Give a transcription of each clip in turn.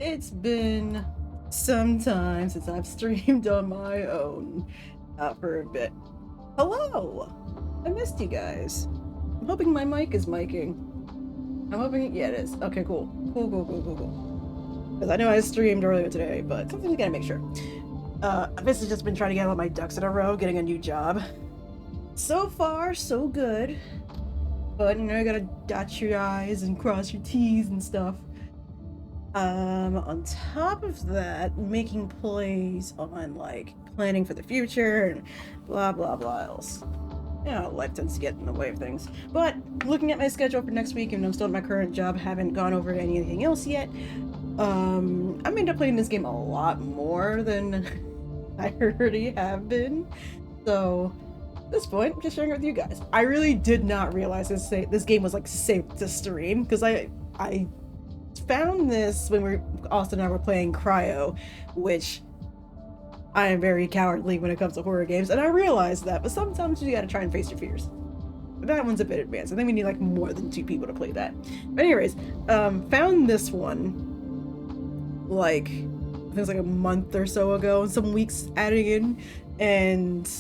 It's been some time since I've streamed on my own for a bit. Hello! I missed you guys. I'm hoping my mic is miking. I'm hoping, yeah, it is. Okay, cool. Cool. Because I know I streamed earlier today, but something we gotta make sure. I've basically just been trying to get all my ducks in a row, getting a new job. So far, so good. But, you gotta dot your I's and cross your T's and stuff. On top of that, making plays on like planning for the future and blah blah blah else. Life tends to get in the way of things. But looking at my schedule for next week, and I'm still at my current job, haven't gone over anything else yet. I may end up playing this game a lot more than I already have been. So at this point, I'm just sharing it with you guys. I really did not realize this game was like safe to stream because I found this when Austin and I were playing Cryo, which I am very cowardly when it comes to horror games, and I realized that, but sometimes you gotta try and face your fears. But that one's a bit advanced. I think we need like more than 2 people to play that. But anyways, found this one like I think it was like a month or so ago, and some weeks adding in, and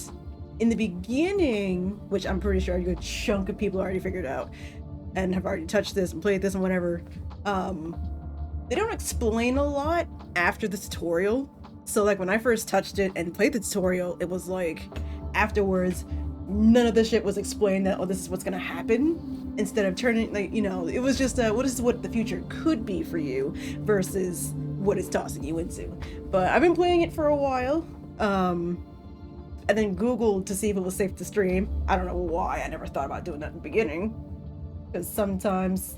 in the beginning, which I'm pretty sure a good chunk of people already figured out and have already touched this and played this and whatever, they don't explain a lot after the tutorial. So like when I first touched it and played the tutorial, it was like afterwards none of the shit was explained that, oh, this is what's gonna happen, instead of turning, like, it was just what the future could be for you versus what it's tossing you into. But I've been playing it for a while, and then Googled to see if it was safe to stream. I don't know why I never thought about doing that in the beginning, because sometimes,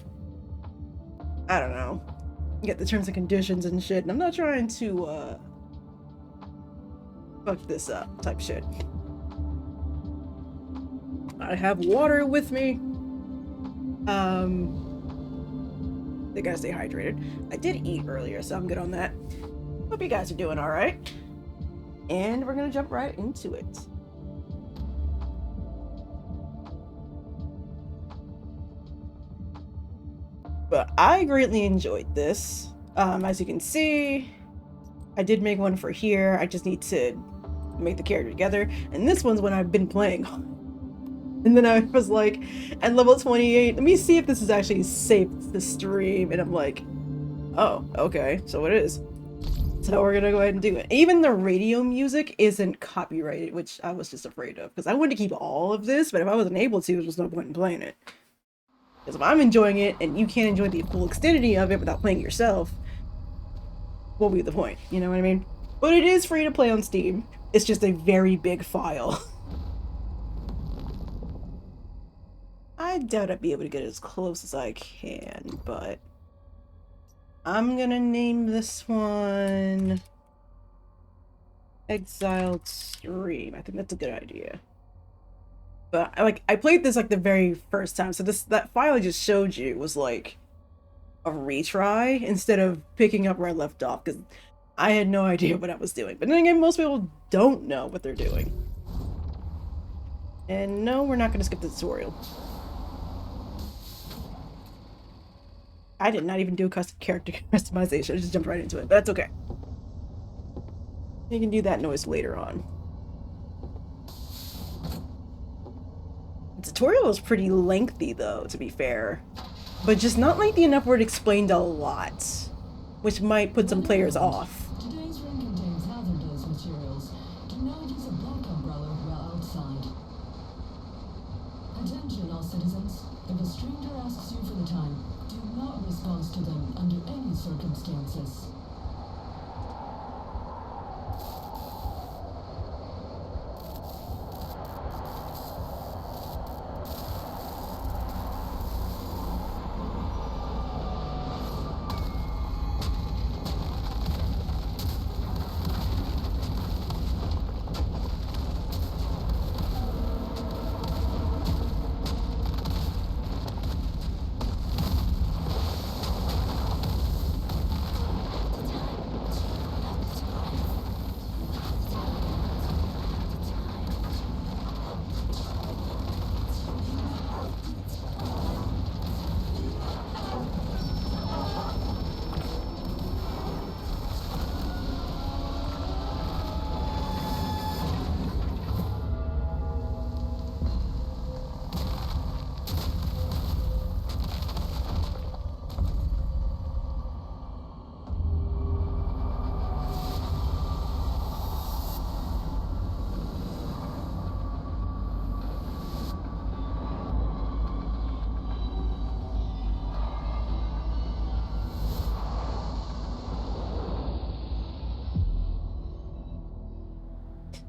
I don't know, you get the terms and conditions and shit, and I'm not trying to fuck this up type shit. I have water with me. They gotta stay hydrated. I did eat earlier, so I'm good on that. Hope you guys are doing all right. And we're gonna jump right into it. But I greatly enjoyed this. As you can see, I did make one for here. I just need to make the character together. And this one's when I've been playing. And then I was like, at level 28, let me see if this is actually safe to stream. And I'm like, oh, okay, so it is. So we're gonna go ahead and do it. Even the radio music isn't copyrighted, which I was just afraid of, because I wanted to keep all of this, but if I wasn't able to, there's no point in playing it. Because if I'm enjoying it and you can't enjoy the full extendity of it without playing yourself, what will be the point? You know what I mean? But it is free to play on Steam. It's just a very big file. I doubt I'd be able to get as close as I can, but I'm gonna name this one Exiled Stream. I think that's a good idea. But I played this like the very first time, so that file I just showed you was like a retry instead of picking up where I left off, because I had no idea what I was doing. But then again, most people don't know what they're doing. And no, we're not gonna skip the tutorial. I did not even do a custom character customization. I just jumped right into it, but that's okay. You can do that noise later on. The tutorial was pretty lengthy, though, to be fair. But just not lengthy enough where it explained a lot, which might put some players off. Today's room contains hazardous materials. Do not use a black umbrella while outside. Attention, all citizens. If a stranger asks you for the time, do not respond to them under any circumstances.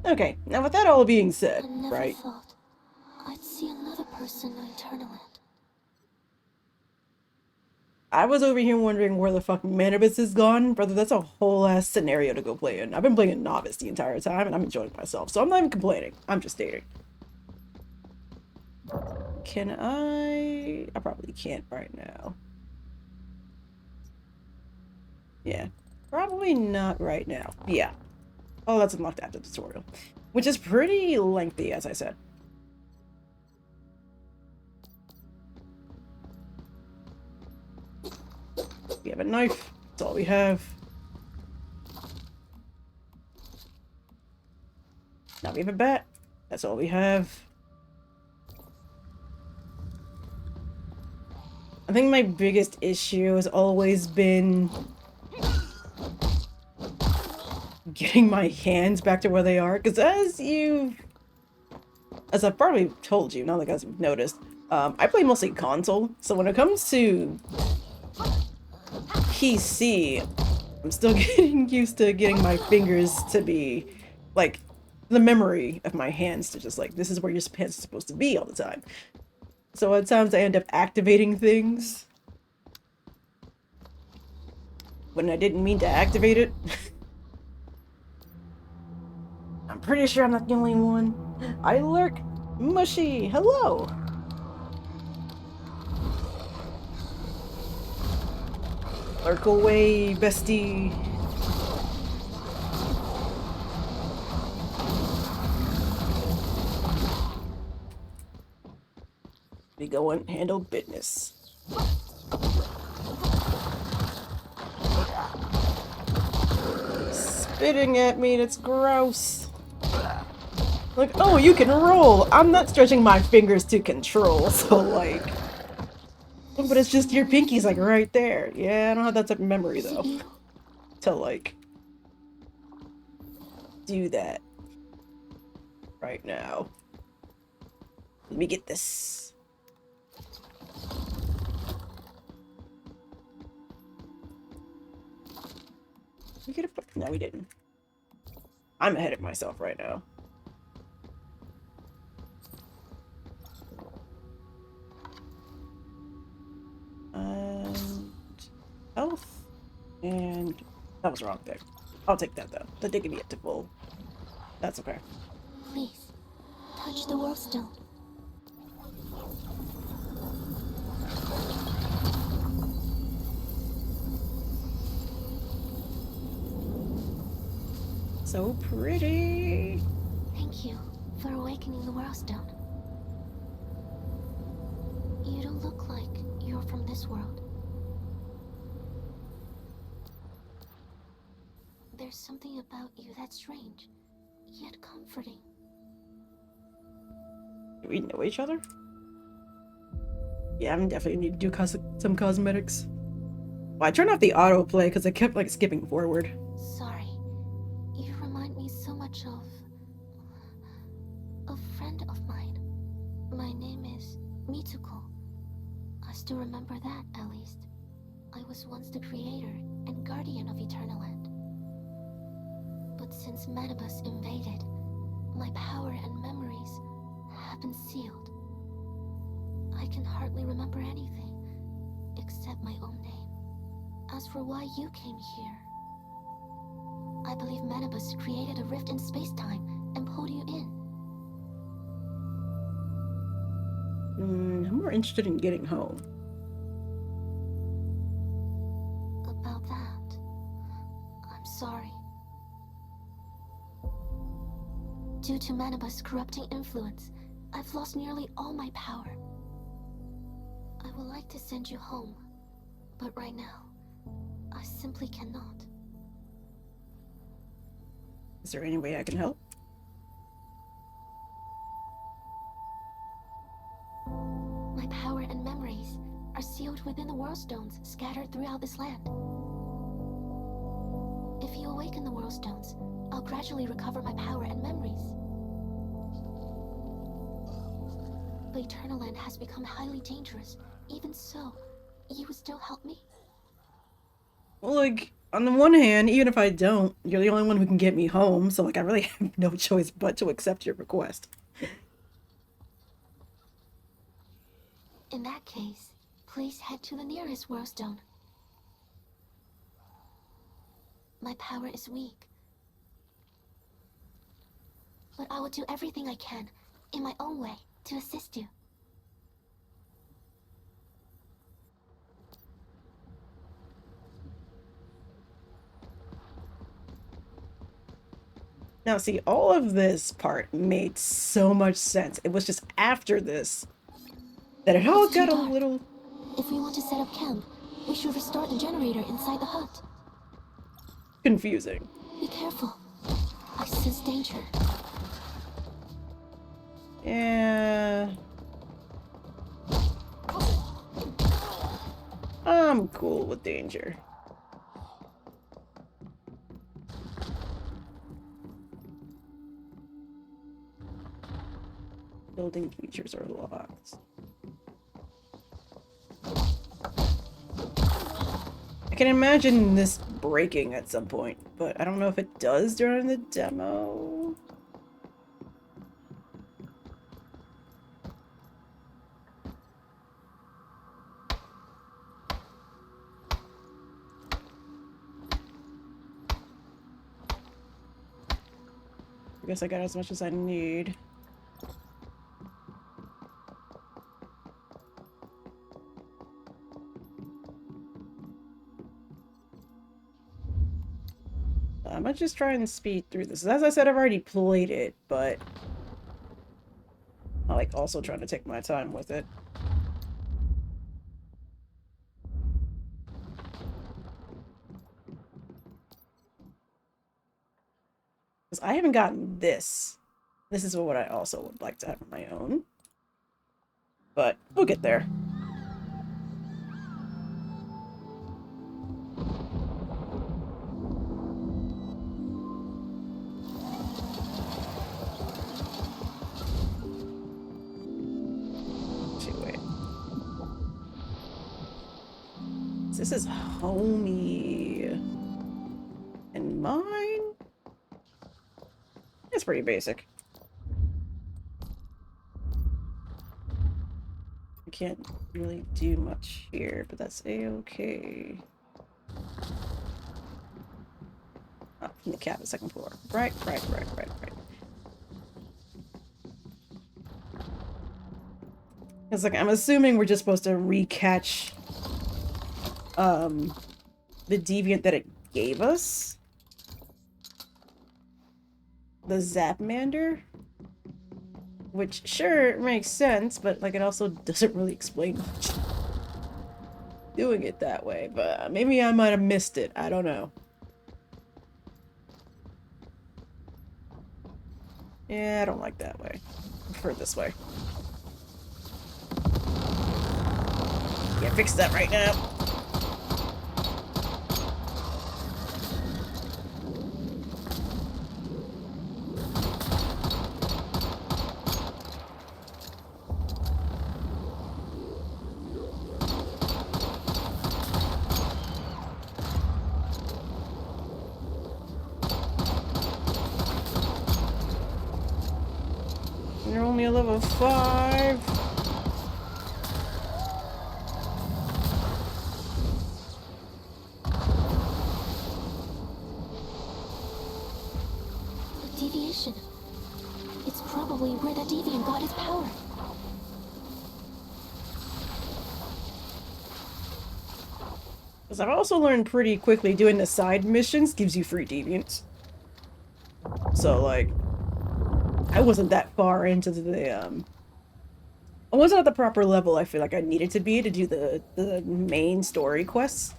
Okay, now with that all being said, I never right? thought I'd see another person in Eternaland. I was over here wondering where the fuck Manibus is gone. Brother, that's a whole ass scenario to go play in. I've been playing Novice the entire time and I'm enjoying myself, so I'm not even complaining. I'm just stating. Can I? I probably can't right now. Yeah, probably not right now. Yeah. Oh, that's unlocked after the tutorial, which is pretty lengthy, as I said. We have a knife. That's all we have. Now we have a bat. That's all we have. I think my biggest issue has always been getting my hands back to where they are. Because as I've probably told you, now that you guys have noticed, I play mostly console. So when it comes to PC, I'm still getting used to getting my fingers to be, like, the memory of my hands to just, like, this is where your hands are supposed to be all the time. So at times I end up activating things when I didn't mean to activate it. I'm pretty sure I'm not the only one. I lurk. Mushy, hello. Lurk away, bestie. We go and handle business. Spitting at me, that's gross. Like, oh, you can roll. I'm not stretching my fingers to control, so like... But it's just your pinky's like right there. Yeah, I don't have that type of memory though. To like... do that. Right now. Let me get this. We could have... No, we didn't. I'm ahead of myself right now. Health. And... that was wrong there. I'll take that though. The dignity up to full. That's okay. Please, touch the World Stone. So pretty. Thank you for awakening the World Stone. You don't look like you're from this world. There's something about you that's strange, yet comforting. Do we know each other? Yeah, I'm definitely need to do some cosmetics. Well, I turned off the autoplay because I kept like skipping forward. Sorry. You remind me so much of a friend of mine. My name is Mitsuko. I still remember that, at least. I was once the creator and guardian of Eternaland. But since Manibus invaded, my power and memories have been sealed. I can hardly remember anything, except my own name. As for why you came here, I believe Manibus created a rift in space-time and pulled you in. I'm more interested in getting home. About that, I'm sorry. Due to Manibus' corrupting influence, I've lost nearly all my power. I would like to send you home, but right now, I simply cannot. Is there any way I can help? My power and memories are sealed within the World Stones scattered throughout this land. If you awaken the World Stones, I'll gradually recover my power and memories. But Eternaland has become highly dangerous. Even so, you would still help me? Well, like, on the one hand, even if I don't, you're the only one who can get me home, so like I really have no choice but to accept your request. In that case, please head to the nearest Worldstone. My power is weak, but I will do everything I can, in my own way, to assist you. Now, see, all of this part made so much sense. It was just after this that it all It's too got a dark. little If we want to set up camp, we should restart the generator inside the hut. confusing. Be careful. I sense danger. Yeah. I'm cool with danger. Building features are locked. I can imagine this breaking at some point, but I don't know if it does during the demo. I guess I got as much as I need. I might just try and speed through this. As I said, I've already played it, but I like also trying to take my time with it. Because I haven't gotten this. This is what I also would like to have on my own. But we'll get there. Actually, wait. This is homie. And mine? It's pretty basic. I can't really do much here, but that's a-okay. Oh, from the cabin, second floor. Right. It's like, I'm assuming we're just supposed to recatch the deviant that it gave us. The Zapmander. Which, sure, it makes sense, but like it also doesn't really explain much. Doing it that way, but maybe I might have missed it. I don't know. Yeah, I don't like that way. I prefer this way. Yeah, fix that right now. You're only a level 5. A deviation. It's probably where the deviant got his power. Because I've also learned pretty quickly doing the side missions gives you free deviants. So, like, I wasn't that far into I wasn't at the proper level I feel like I needed to be to do the main story quests.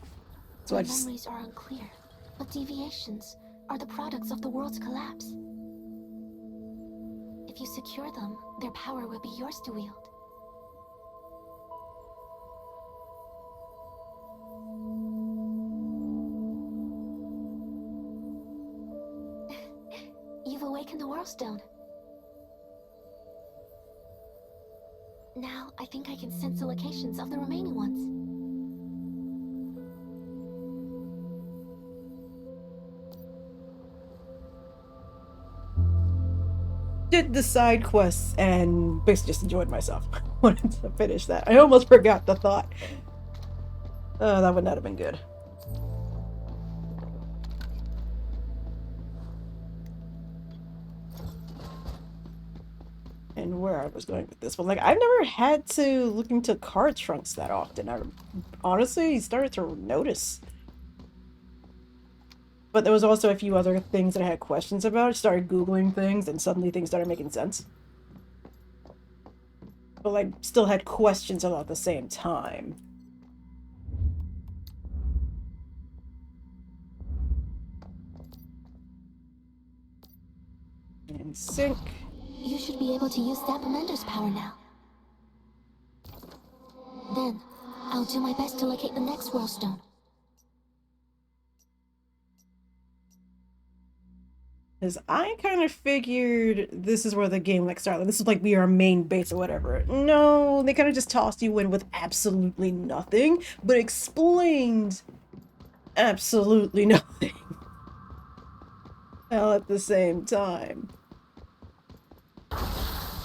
So My I just... memories are unclear, but deviations are the products of the world's collapse. If you secure them, their power will be yours to wield. You've awakened the Worldstone. Now, I think I can sense the locations of the remaining ones. did the side quests and basically just enjoyed myself. Wanted to finish that. I almost forgot the thought. That would not have been good. And where I was going with this one, like, I've never had to look into card trunks that often. I honestly started to notice. But there was also a few other things that I had questions about. I started Googling things, and suddenly things started making sense. But, like, still had questions about at the same time. And sync. You should be able to use Dapomander's power now. Then, I'll do my best to locate the next World Stone. Because I kind of figured this is where the game like started. This is like be our main base or whatever. No, they kind of just tossed you in with absolutely nothing, but explained absolutely nothing. All at the same time.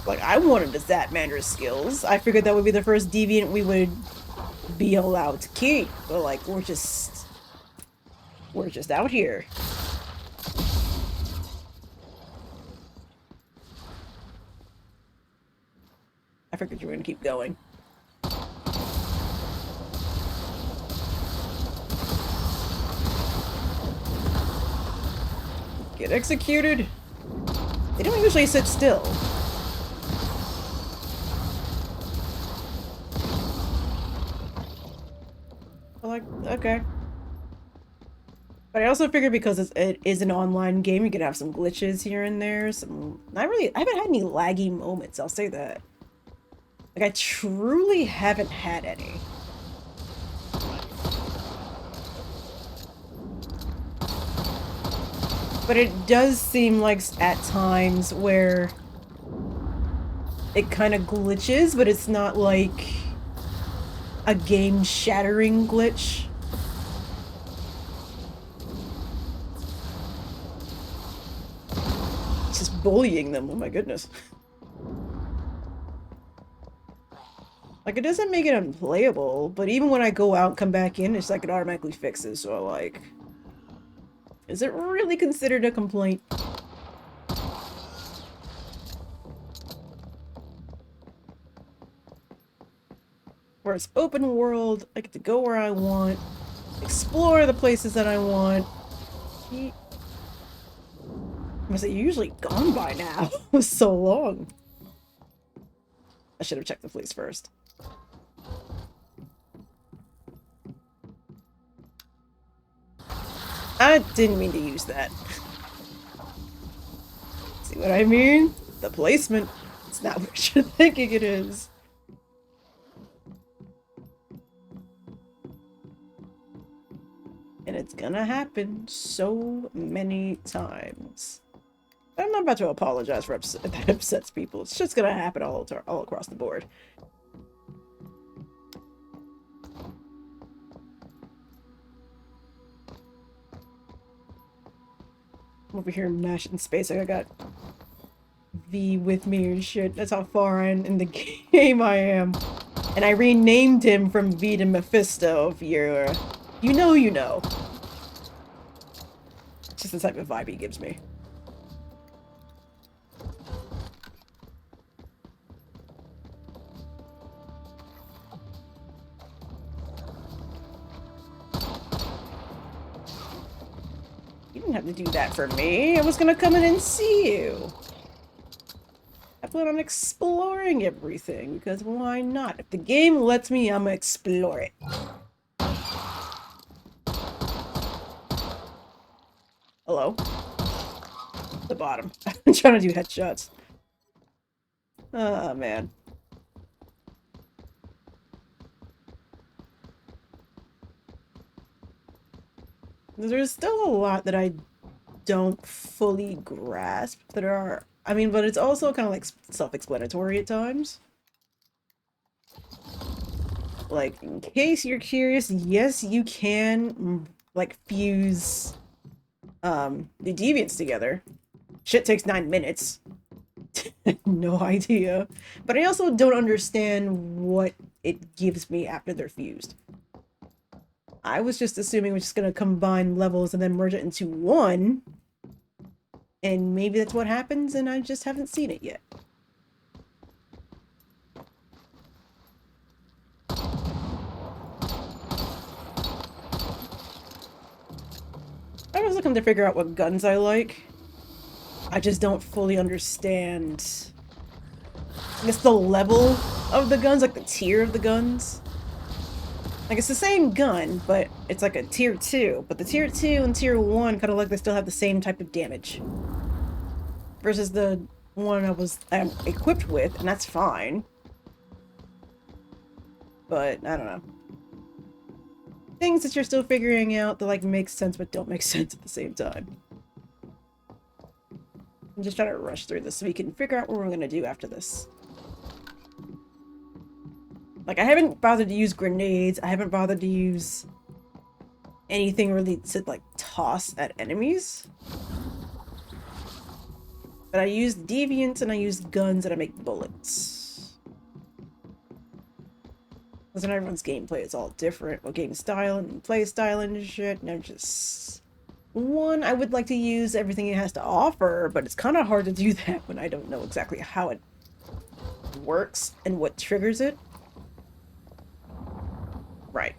Like, I wanted to Zapmander's skills. I figured that would be the first deviant we would be allowed to keep. But like, we're just out here. I figured you were gonna keep going. Get executed. They don't usually sit still. Like, okay. But I also figured because it is an online game, you could have some glitches here and there. I haven't had any laggy moments, I'll say that. Like, I truly haven't had any. But it does seem like at times where it kind of glitches, but it's not like a game-shattering glitch. It's just bullying them, oh my goodness. Like, it doesn't make it unplayable, but even when I go out and come back in, it's like it automatically fixes, so like... Is it really considered a complaint? Where it's open world, I get to go where I want, explore the places that I want. I must say, you're usually gone by now. It was so long. I should have checked the police first. I didn't mean to use that. See what I mean? The placement. It's not what you're thinking it is. And it's gonna happen so many times. I'm not about to apologize for that upsets people. It's just gonna happen all across the board. I'm over here mashing space. Like I got V with me and shit. That's how far in the game I am. And I renamed him from V to Mephisto. If you're... You know you know. It's just the type of vibe he gives me. You didn't have to do that for me. I was gonna come in and see you. I plan on exploring everything, because why not? If the game lets me, I'm gonna explore it. Hello? The bottom. I'm trying to do headshots. Oh, man. There's still a lot that I don't fully grasp that are... I mean, but it's also kind of like self-explanatory at times. Like, in case you're curious, yes, you can, like, fuse the deviants together. Shit takes 9 minutes. No idea. But I also don't understand what it gives me after they're fused. I was just assuming we're just going to combine levels and then merge it into one. And maybe that's what happens, and I just haven't seen it yet. I was looking to figure out what guns I like. I just don't fully understand, I guess, the level of the guns, like the tier of the guns. Like, it's the same gun, but it's like a tier 2. But the tier 2 and tier 1 kind of like they still have the same type of damage. Versus the one I'm equipped with, and that's fine. But, I don't know. Things that you're still figuring out that, like, make sense but don't make sense at the same time. I'm just trying to rush through this so we can figure out what we're gonna do after this. Like, I haven't bothered to use grenades. I haven't bothered to use anything really to, like, toss at enemies. But I use deviants and I use guns and I make bullets. Because in everyone's gameplay, it's all different. What game style and play style and shit. And I'm just... One, I would like to use everything it has to offer, but it's kind of hard to do that when I don't know exactly how it works and what triggers it. Right.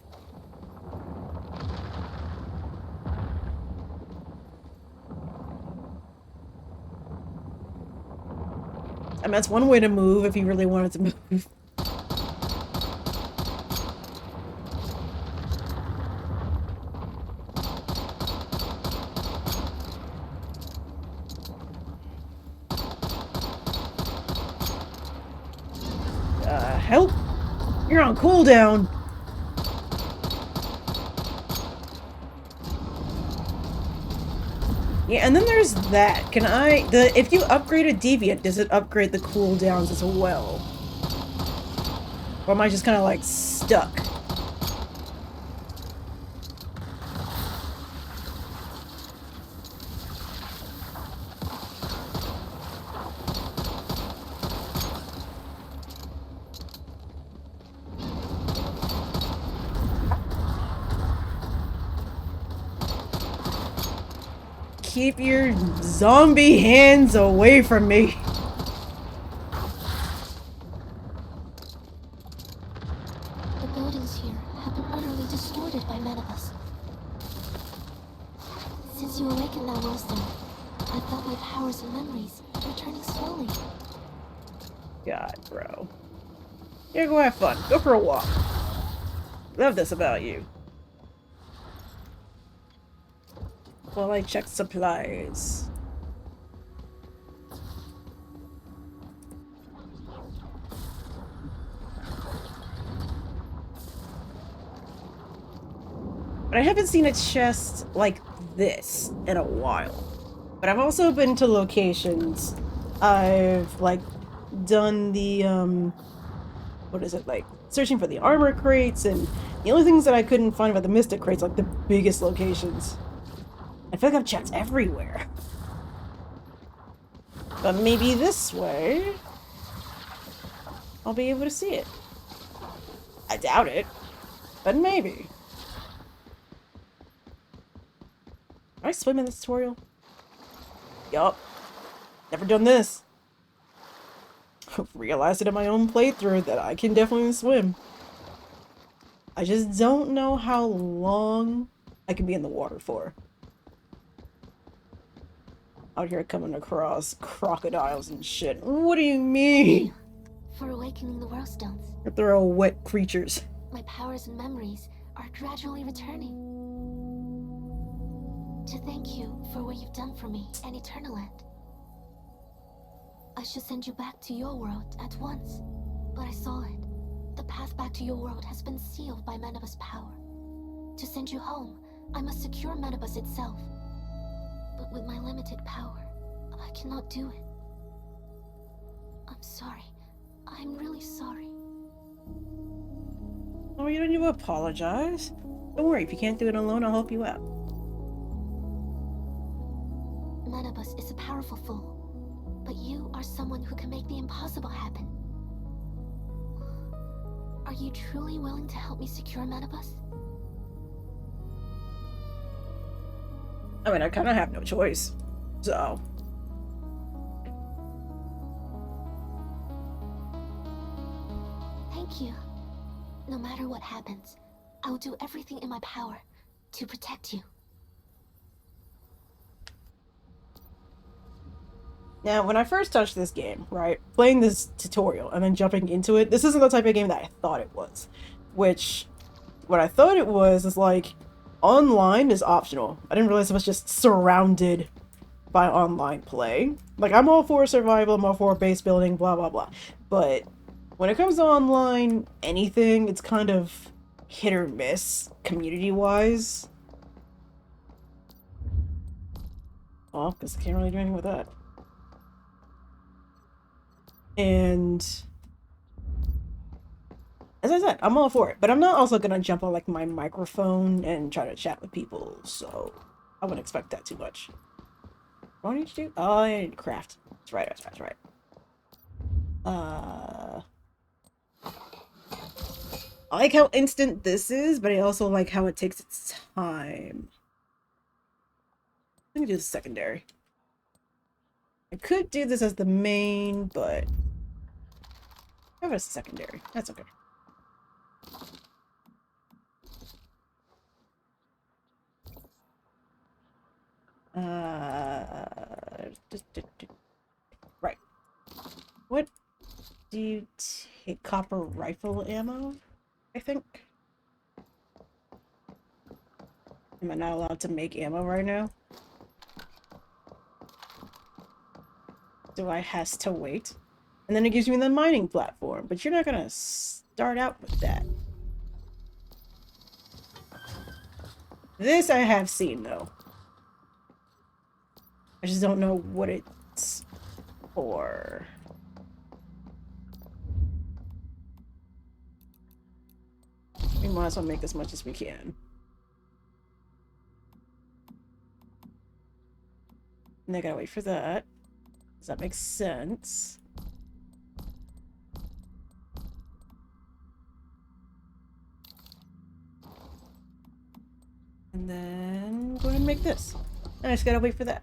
I mean, that's one way to move if you really wanted to move. Help! You're on cooldown! Yeah, and then there's that. If you upgrade a deviant, does it upgrade the cooldowns as well? Or am I just kind of like stuck? Keep your zombie hands away from me. The buildings here have been utterly distorted by Manibus. Since you awakened that Willstone, I felt my powers and memories returning slowly. God, bro. Yeah, go have fun. Go for a walk. Love this about you. While I check supplies. But I haven't seen a chest like this in a while. But I've also been to locations. I've, like, done the, what is it, like, searching for the armor crates, and the only things that I couldn't find about the mystic crates, like, the biggest locations. I feel like I've checked everywhere. But maybe this way, I'll be able to see it. I doubt it, but maybe. Can I swim in this tutorial? Yup. Never done this. Realized it in my own playthrough that I can definitely swim. I just don't know how long I can be in the water for. Out here coming across crocodiles and shit. What do you mean? For awakening the Willstones. They're all wet creatures. My powers and memories are gradually returning. To thank you for what you've done for me and Eternaland. I should send you back to your world at once, but I saw it. The path back to your world has been sealed by Manibus' power. To send you home, I must secure Manibus itself. But with my limited power, I cannot do it. I'm sorry. I'm really sorry. Oh, you don't need to apologize. Don't worry, if you can't do it alone, I'll help you out. Manibus is a powerful foe. But you are someone who can make the impossible happen. Are you truly willing to help me secure Metabus? I mean, I kind of have no choice. So. Thank you. No matter what happens, I will do everything in my power to protect you. Now, when I first touched this game, right, playing this tutorial and then jumping into it, this isn't the type of game that I thought it was. Which, what I thought it was is like, online is optional. I didn't realize it was just surrounded by online play. Like, I'm all for survival, I'm all for base building, blah blah blah. But when it comes to online anything, it's kind of hit or miss, community-wise. Well, because I can't really do anything with that. And as I said, I'm all for it, but I'm not also gonna jump on like my microphone and try to chat with people, so I wouldn't expect that too much. What need to do? Oh, I need to craft. That's right, that's right, that's right. I like how instant this is, but I also like how it takes its time. Let me do the secondary. I could do this as the main, but I have a secondary. That's okay. Right. What do you take? Copper rifle ammo, I think? Am I not allowed to make ammo right now? Do I has to wait? And then it gives me the mining platform, but you're not gonna start out with that. This I have seen, though. I just don't know what it's for. We might as well make as much as we can. And I gotta wait for that. Does that make sense? And then go ahead and make this. And I just gotta wait for that.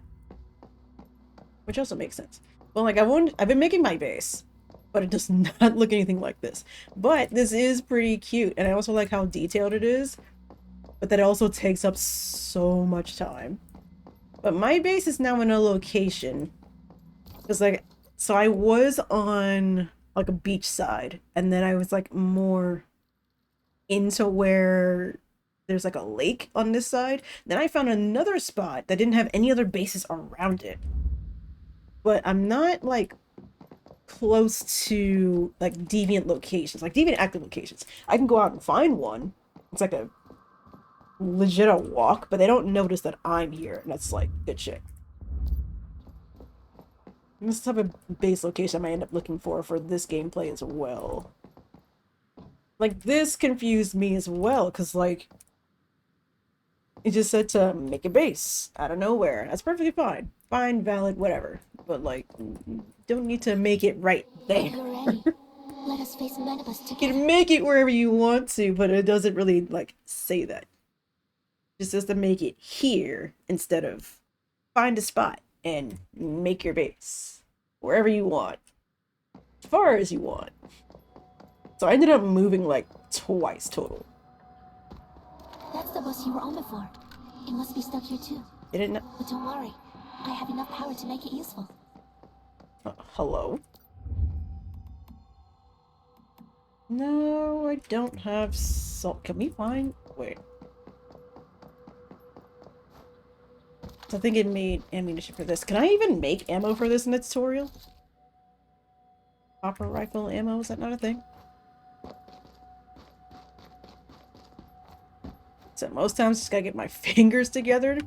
Which also makes sense. Well, like I've been making my base, but it does not look anything like this. But this is pretty cute, and I also like how detailed it is. But that also takes up so much time. But my base is now in a location. Because like, so I was on like a beach side, and then I was like more into where there's like a lake on this side. Then I found another spot that didn't have any other bases around it. But I'm not like close to like deviant locations, like deviant active locations. I can go out and find one. It's like a legit a walk, but they don't notice that I'm here, and that's like good shit. And this type of base location I might end up looking for this gameplay as well. Like, this confused me as well, because, like, it just said to make a base out of nowhere. That's perfectly fine. Fine, valid, whatever. But, like, don't need to make it right there. You're ready. Let us face Metabus You together. can make it wherever you want to, but it doesn't really, like, say that. It just says to make it here instead of find a spot and make your base wherever you want, as far as you want. So I ended up moving like twice total. That's the bus you were on before. It must be stuck here too. It didn't. But don't worry. I have enough power to make it useful. Hello? No, I don't have salt. Can we find? Wait. I think it made ammunition for this. Can I even make ammo for this in the tutorial? Copper rifle ammo, is that not a thing? So most times just gotta get my fingers together.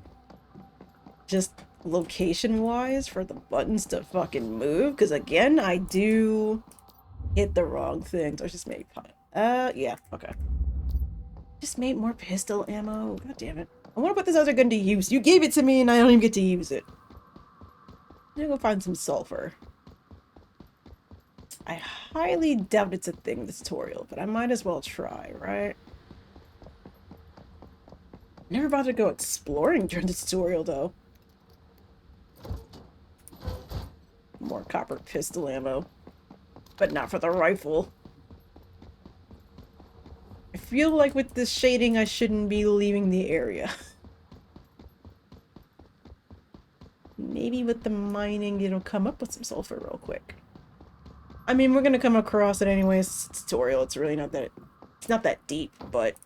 Just location-wise for the buttons to fucking move. Because again, I do hit the wrong things. I just made yeah, okay. Just made more pistol ammo. God damn it. I want to put this other gun to use. You gave it to me and I don't even get to use it. I'm gonna go find some sulfur. I highly doubt it's a thing in this tutorial, but I might as well try, right? Never bothered to go exploring during the tutorial, though. More copper pistol ammo. But not for the rifle. I feel like with this shading, I shouldn't be leaving the area. Maybe with the mining, it'll come up with some sulfur real quick. I mean, we're gonna come across it anyways. It's a tutorial. It's really not that... It's not that deep, but...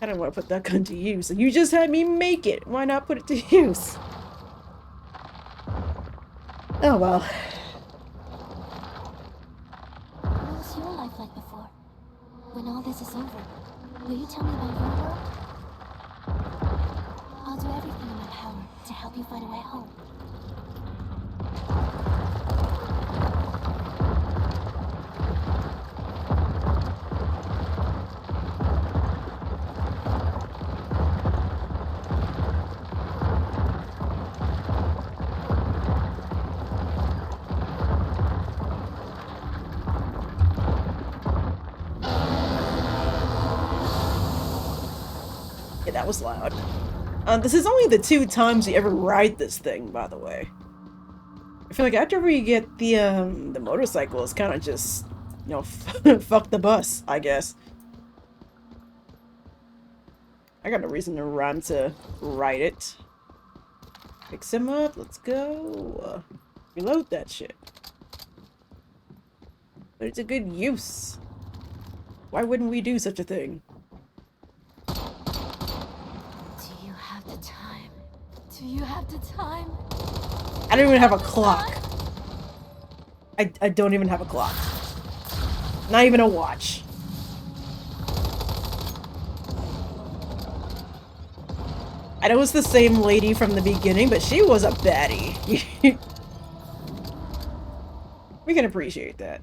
I don't want to put that gun to use. You just had me make it. Why not put it to use? Oh well. What was your life like before? When all this is over, will you tell me about your world? I'll do everything in my power to help you find a way home. Yeah, that was loud. This is only the 2 times you ever ride this thing, by the way. I feel like after we get the motorcycle, it's kind of just, you know, fuck the bus, I guess. I got no reason to run to ride it. Fix him up, let's go. Reload that shit. But it's a good use. Why wouldn't we do such a thing? Do you have the time? I don't even have a clock. I don't even have a clock. Not even a watch. I know it's the same lady from the beginning, but she was a baddie. We can appreciate that.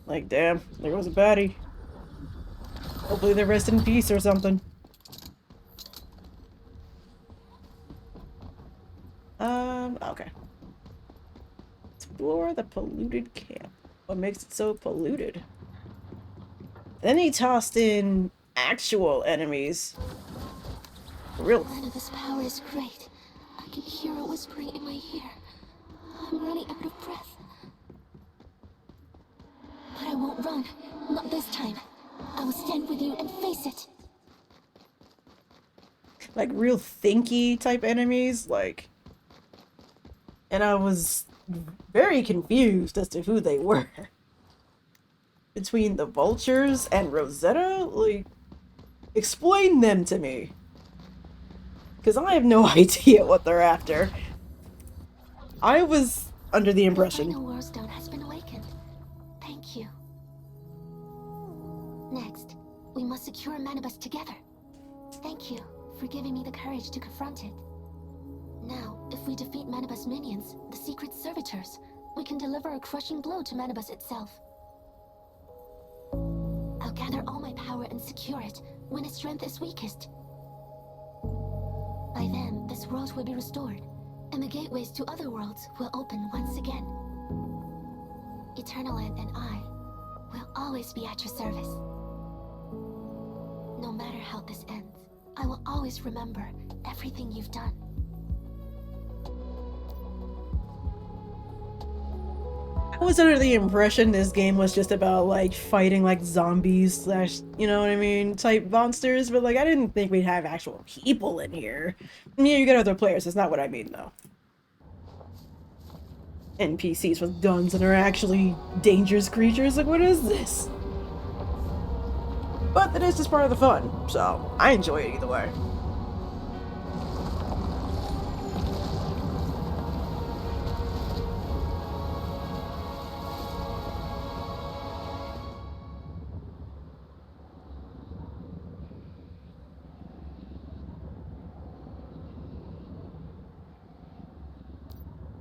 Like, damn, there goes a baddie. Hopefully they rest in peace or something. Okay. Explore the polluted camp. What makes it so polluted? Then he tossed in actual enemies. Real. Manibus' power is great. I can hear it whispering in my ear. I'm running out of breath. But I won't run. Not this time. I will stand with you and face it. Like real thinky type enemies, like. And I was very confused as to who they were. Between the vultures and Rosetta, like, explain them to me. Because I have no idea what they're after. I was under the impression. The final Warstone has been awakened. Thank you. Next, we must secure Manibus together. Thank you for giving me the courage to confront it. Now, if we defeat Manibus' minions, the secret servitors, we can deliver a crushing blow to Manibus itself. I'll gather all my power and secure it when its strength is weakest. By then, this world will be restored, and the gateways to other worlds will open once again. Eternaland and I will always be at your service. No matter how this ends, I will always remember everything you've done. I was under the impression this game was just about, like, fighting, like, zombies slash, you know what I mean, type monsters, but, like, I didn't think we'd have actual people in here. I mean, you get other players, that's not what I mean, though. NPCs with guns that are actually dangerous creatures, like, what is this? But that is just part of the fun, so I enjoy it either way.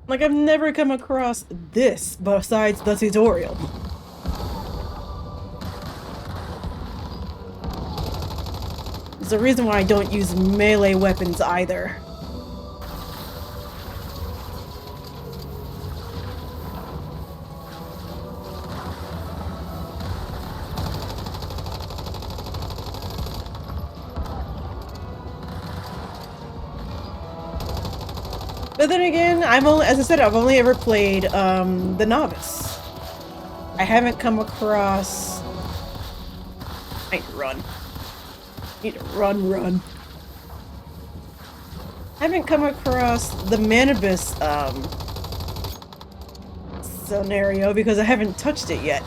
Like, I've never come across this besides the tutorial. There's a reason why I don't use melee weapons either. But then again, as I said, I've only ever played the novice. I haven't come across. I need to run. I need to run. I haven't come across the Manibus scenario because I haven't touched it yet.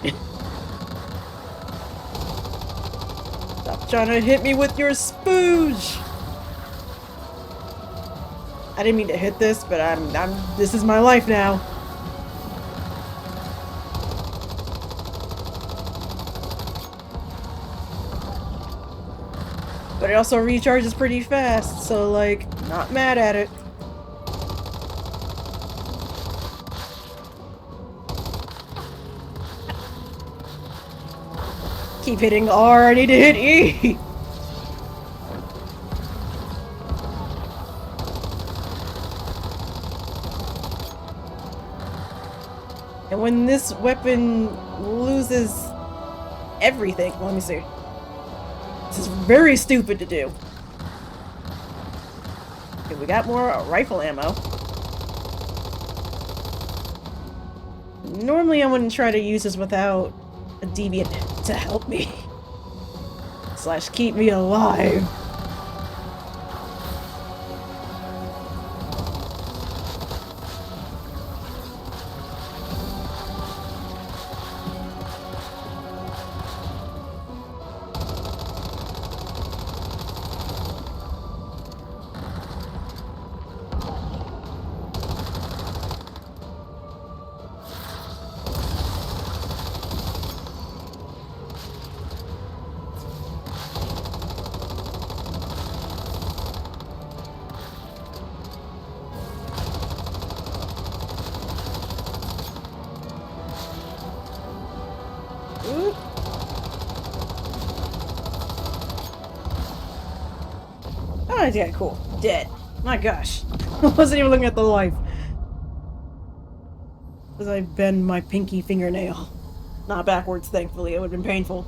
Stop trying to hit me with your spooge. I didn't mean to hit this, but this is my life now. But it also recharges pretty fast, so like, not mad at it. Keep hitting R, I need to hit E! And when this weapon loses everything, let me see. This is very stupid to do. Okay, we got more rifle ammo. Normally I wouldn't try to use this without a deviant to help me. / keep me alive. Oh, yeah, cool. Dead. My gosh. I wasn't even looking at the life. Because I bend my pinky fingernail. Not backwards, thankfully. It would have been painful.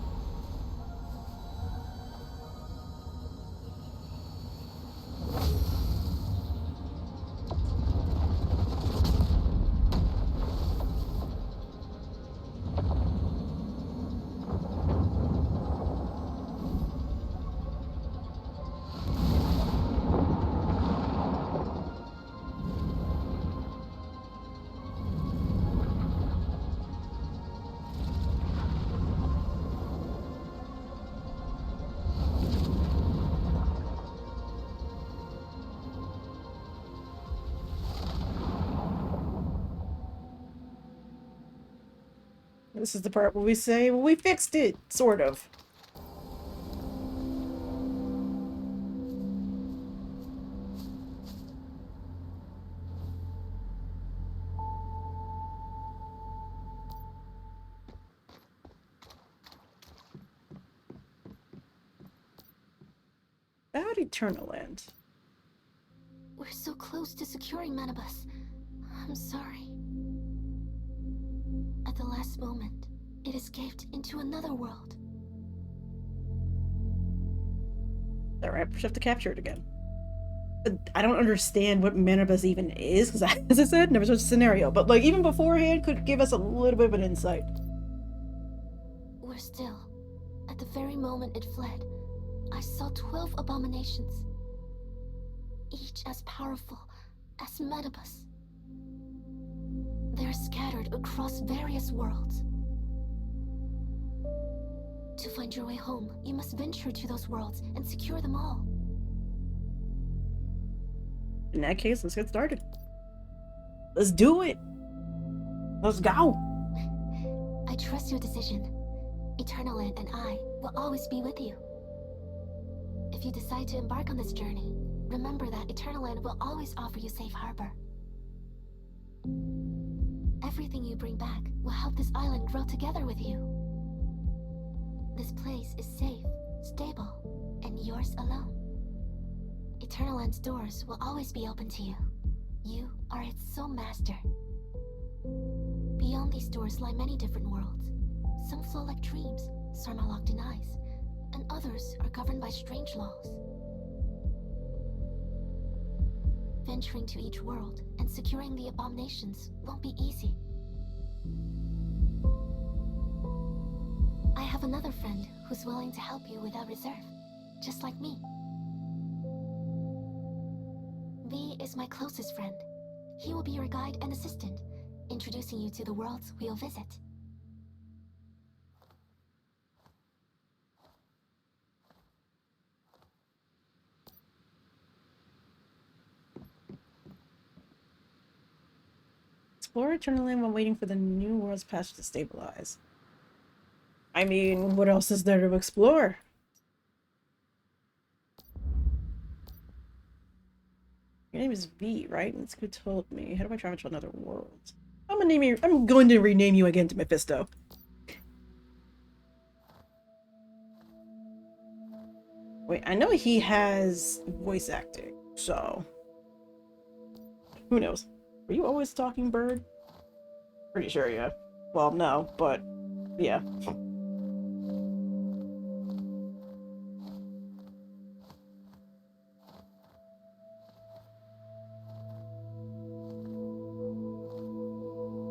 This is the part where we say, well, we fixed it, sort of. About Eternaland. We're so close to securing Manibus. I'm sorry. At the last moment, it escaped into another world. Alright, we have to capture it again. But I don't understand what Manibus even is, because as I said, never such a scenario. But like, even beforehand could give us a little bit of an insight. We're still. At the very moment it fled, I saw 12 abominations. Each as powerful as Manibus. They're scattered across various worlds. To find your way home, you must venture to those worlds and secure them all. In that case, let's get started. Let's do it! Let's go! I trust your decision. Eternaland and I will always be with you. If you decide to embark on this journey, remember that Eternaland will always offer you safe harbor. Everything you bring back will help this island grow together with you. This place is safe stable, and yours alone. Eternaland's doors will always be open to you. You are its sole master. Beyond these doors lie many different worlds. Some flow like dreams, some are locked in ice, and others are governed by strange laws. Venturing to each world and securing the abominations won't be easy. I have another friend who's willing to help you without reserve, just like me. V is my closest friend. He will be your guide and assistant, introducing you to the worlds we'll visit. Explore Eternaland while waiting for the new world's patch to stabilize. I mean, what else is there to explore? Your name is V, right? That's who told me. How do I travel to another world? I'm going to rename you again to Mephisto. Wait, I know he has voice acting, so who knows? Were you always talking bird? Pretty sure, yeah. Well, no, but yeah.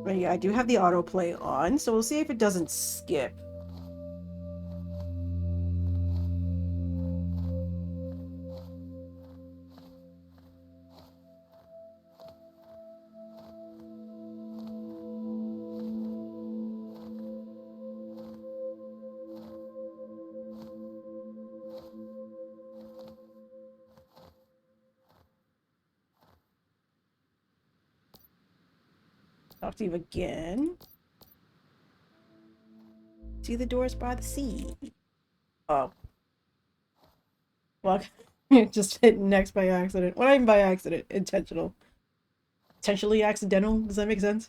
But yeah, I do have the autoplay on, so we'll see if it doesn't skip. Talk to you again. See the doors by the sea. Oh. Well, just hit next by accident. Well, not even by accident. Intentional. Potentially accidental. Does that make sense?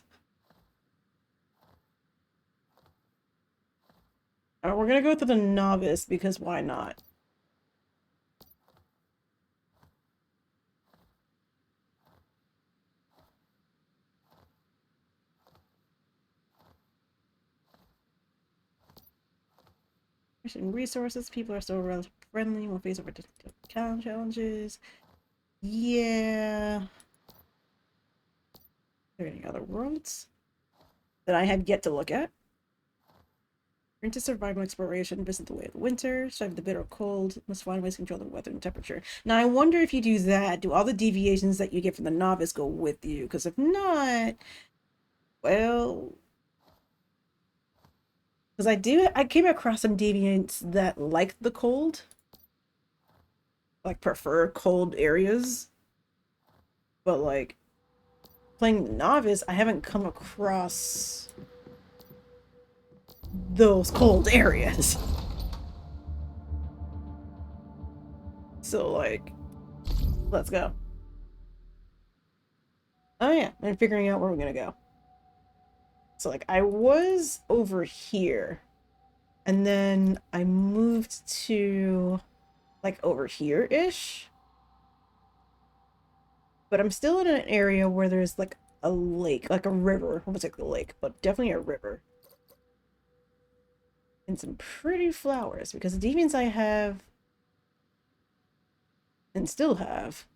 Alright, we're gonna go through the novice because why not? Mission resources. People are still relatively friendly. We'll face over difficult challenges. Yeah. Are there any other worlds that I have yet to look at? Into survival exploration, visit the way of the winter, survive the bitter cold, must find ways to control the weather and temperature. Now, I wonder if you do that, do all the deviations that you get from the novice go with you? Because if not, well... Because I came across some deviants that like the cold. Like, prefer cold areas. But, like, playing novice, I haven't come across those cold areas. So, like, let's go. Oh yeah, and figuring out where we're gonna go. So, like, I was over here, and then I moved to, like, over here-ish. But I'm still in an area where there's, like, a lake, like a river. Almost like a lake, but definitely a river. And some pretty flowers, because the deviants I have, and still have,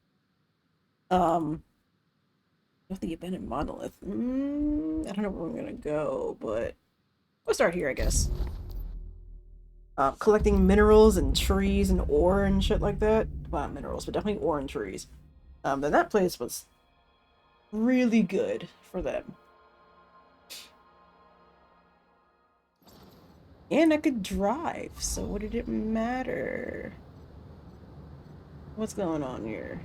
I think abandoned monolith. I don't know where we're gonna go, but we'll start here, I guess. Collecting minerals and trees and ore and shit like that. Well, not minerals, but definitely ore and trees. Then that place was really good for them. And I could drive, so what did it matter? What's going on here?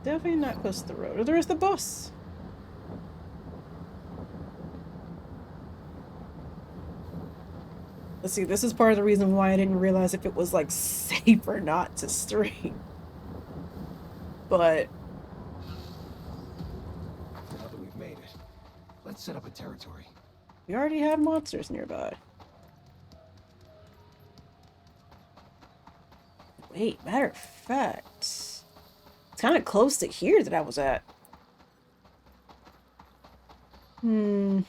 Definitely not close to the road. Or there's the bus. Let's see, this is part of the reason why I didn't realize if it was, like, safe or not to stream. But Let's set up a territory. We already have monsters nearby. Wait, matter of fact, it's kind of close to here that I was at. I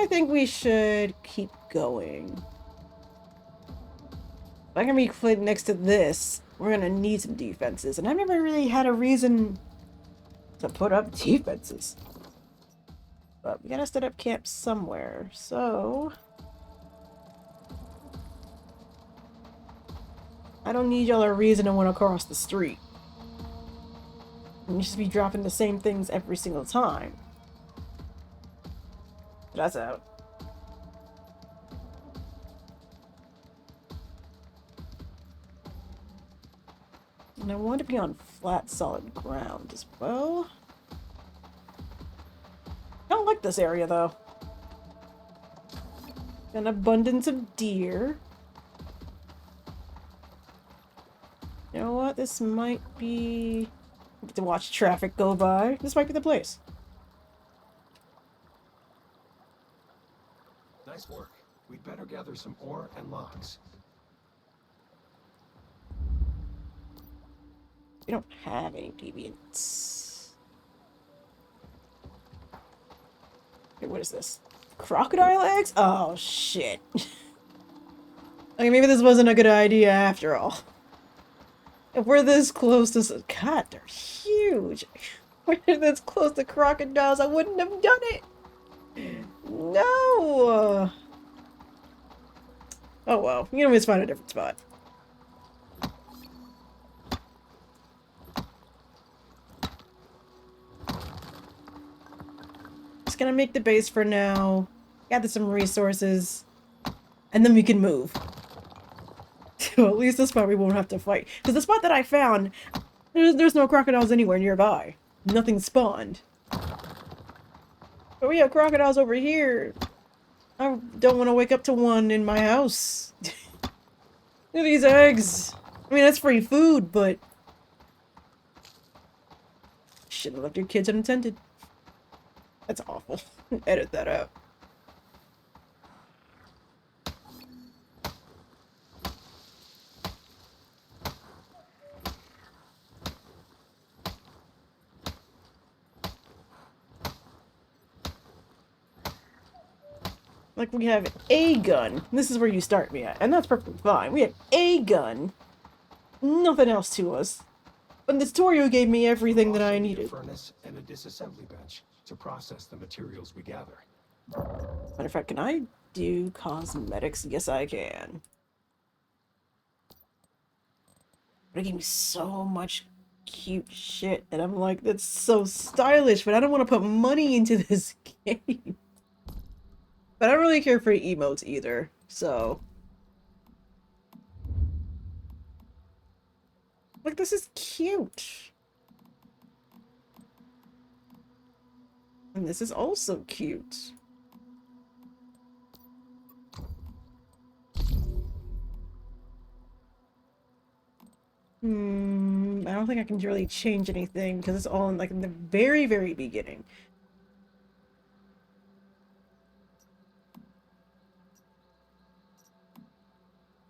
think we should keep going. If I can be put next to this, we're gonna need some defenses, and I've never really had a reason to put up defenses. But we gotta set up camp somewhere, so I don't need y'all a reason to want to cross the street. And you should be dropping the same things every single time. That's out. And I want to be on flat, solid ground as well. I don't like this area, though. An abundance of deer. You know what? This might be... I get to watch traffic go by. This might be the place. Nice work. We'd better gather some ore and logs. We don't have any deviants. Okay, what is this? Crocodile eggs? Oh, shit. Okay, maybe this wasn't a good idea after all. If we're this close to... God, they're huge. If we're this close to crocodiles, I wouldn't have done it. No! Oh well, you can always find a different spot. Just gonna make the base for now, gather some resources, and then we can move. So at least this spot we won't have to fight. Because the spot that I found, there's no crocodiles anywhere nearby. Nothing spawned. But we have crocodiles over here. I don't want to wake up to one in my house. Look at these eggs. I mean, that's free food, but... Shouldn't have left your kids unattended. That's awful. Edit that out. Like, we have a gun. This is where you start me at. And that's perfectly fine. We have a gun. Nothing else to us. But the tutorial gave me everything that I needed. A furnace and a disassembly bench to process the materials we gather. Matter of fact, can I do cosmetics? Yes, I can. But it gave me so much cute shit. And I'm like, that's so stylish, but I don't want to put money into this game. But I don't really care for emotes either, so... Like, this is cute. And this is also cute. I don't think I can really change anything because it's all in, like, in the very, very beginning.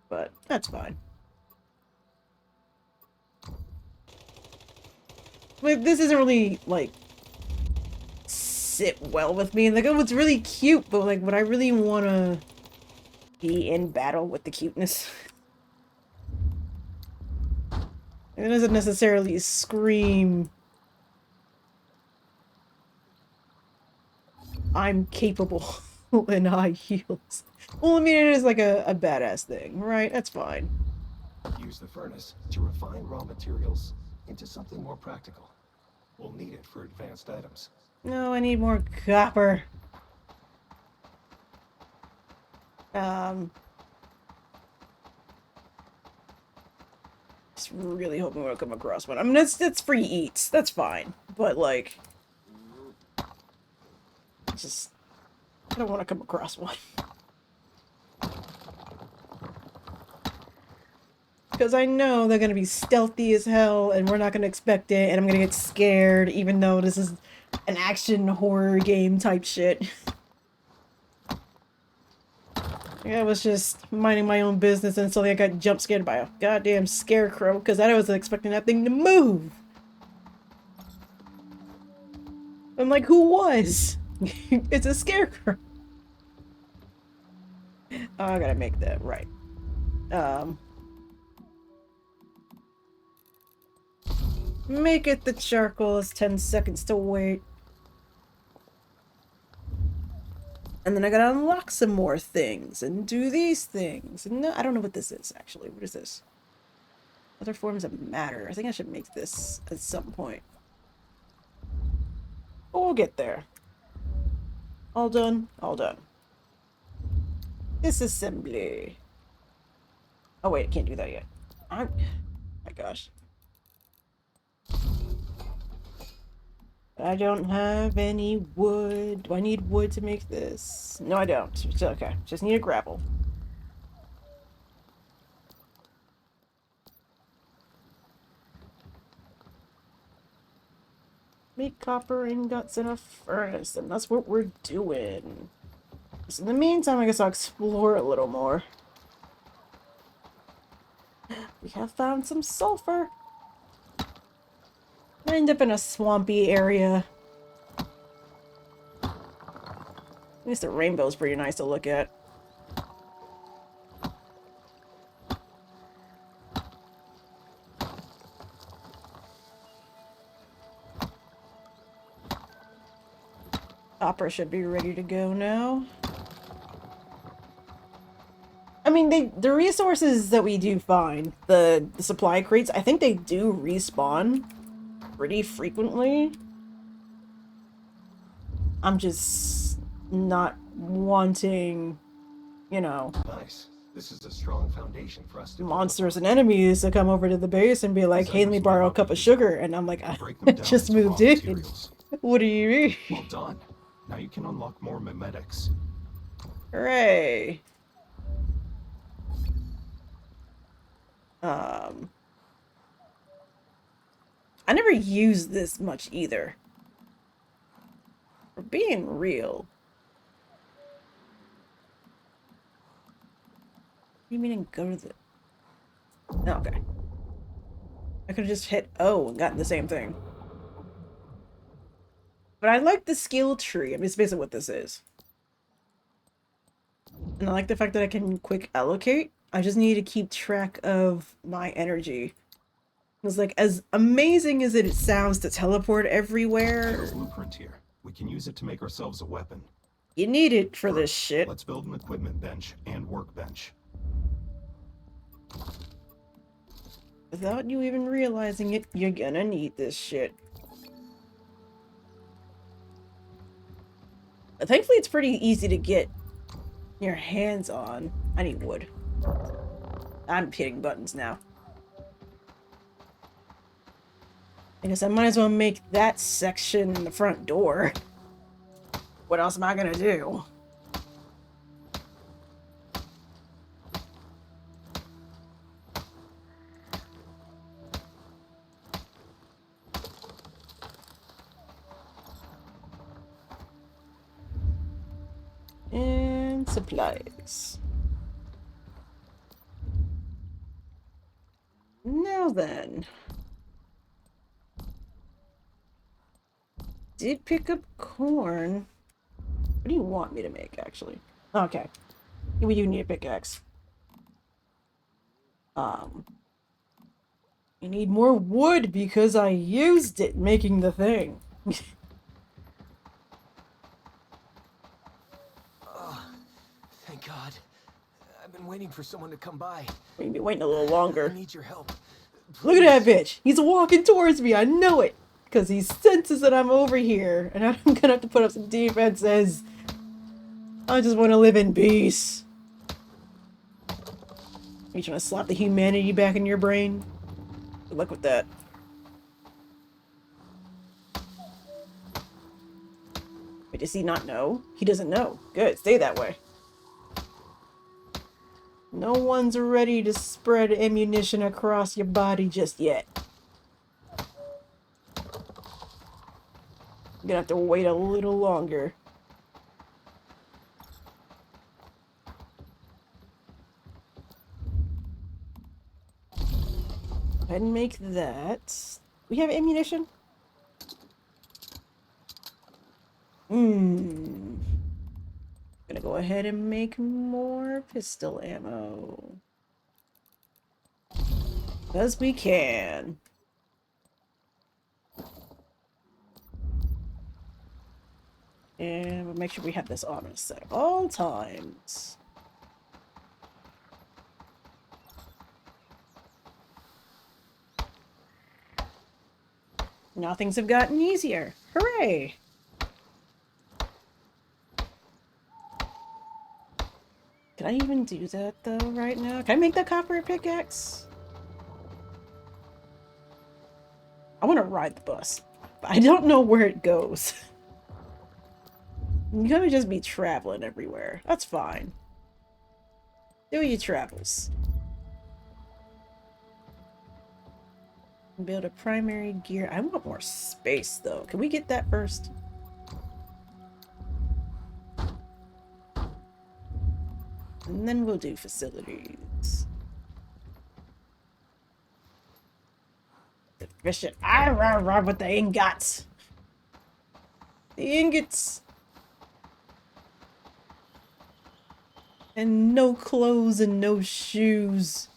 But that's fine. Like, this isn't really, like, sit well with me. Like, oh, it's really cute, but, like, would I really want to be in battle with the cuteness? It doesn't necessarily scream, I'm capable in high heels. Well, I mean, it is like a badass thing, right? That's fine. Use the furnace to refine raw materials into something more practical. We'll need it for advanced items. No, I need more copper. Just really hoping we'll come across one. I mean, that's free eats. That's fine. But, like... Just... I don't want to come across one. Because I know they're going to be stealthy as hell, and we're not going to expect it, and I'm going to get scared, even though this is an action horror game type shit. Yeah, I was just minding my own business and suddenly I got jump scared by a goddamn scarecrow because I wasn't expecting that thing to move. I'm like, who was? It's a scarecrow. Oh, I gotta make that right. Make it the charcoal is 10 seconds to wait. And then I gotta unlock some more things and do these things. And no, I don't know what this is actually. What is this? Other forms of matter. I think I should make this at some point. But we'll get there. All done. All done. Disassembly. Oh wait, can't do that yet. My gosh. I don't have any wood. Do I need wood to make this? No, I don't. It's okay. Just need a gravel. Make copper ingots in a furnace, and that's what we're doing. So in the meantime, I guess I'll explore a little more. We have found some sulfur. I end up in a swampy area. At least the rainbow's pretty nice to look at. Copper should be ready to go now. I mean, the resources that we do find, the supply crates, I think they do respawn pretty frequently. I'm just not wanting, you know, Nice. This is a strong foundation for us to monsters and enemies to come over to the base and be like, hey, let me borrow a cup of sugar. And I'm like, I break them down just into moved raw in. materials. What do you mean? Well done. Now you can unlock more mimetics. Hooray. I never used this much either. For being real. What do you mean go to the... Oh, okay. I could have just hit O and gotten the same thing. But I like the skill tree. I mean, it's basically what this is. And I like the fact that I can quick allocate. I just need to keep track of my energy. It's like, as amazing as it sounds to teleport everywhere, There's a blueprint here. We can use it to make ourselves a weapon. you need it for this First, shit. Let's build an equipment bench and workbench. Without you even realizing it, you're gonna need this shit. But thankfully, it's pretty easy to get your hands on. I need wood. I'm hitting buttons now. I guess I might as well make that section the front door. What else am I gonna do? And supplies. Now then. Did pick up corn. What do you want me to make, actually? Okay. We do need a pickaxe. You need more wood because I used it making the thing. Thank God. I've been waiting for someone to come by. We'll be waiting a little I longer. need your help. Look at that bitch. He's walking towards me. I know it. Because he senses that I'm over here. And I'm going to have to put up some defenses. I just want to live in peace. Are you trying to slap the humanity back in your brain? Good luck with that. Wait, does he not know? He doesn't know. Good. Stay that way. No one's ready to spread ammunition across your body just yet. I'm gonna have to wait a little longer. Go ahead and make that. We have ammunition? Gonna go ahead and make more pistol ammo. Because we can. And we'll make sure we have this on us at all times. Now things have gotten easier. Hooray! Can I even do that though right now? Can I make the copper pickaxe? I want to ride the bus, but I don't know where it goes. You're gonna just be traveling everywhere. That's fine. Do your travels. Build a primary gear. I want more space though. Can we get that first? And then we'll do facilities. Efficient. With the ingots. The ingots. And no clothes and no shoes.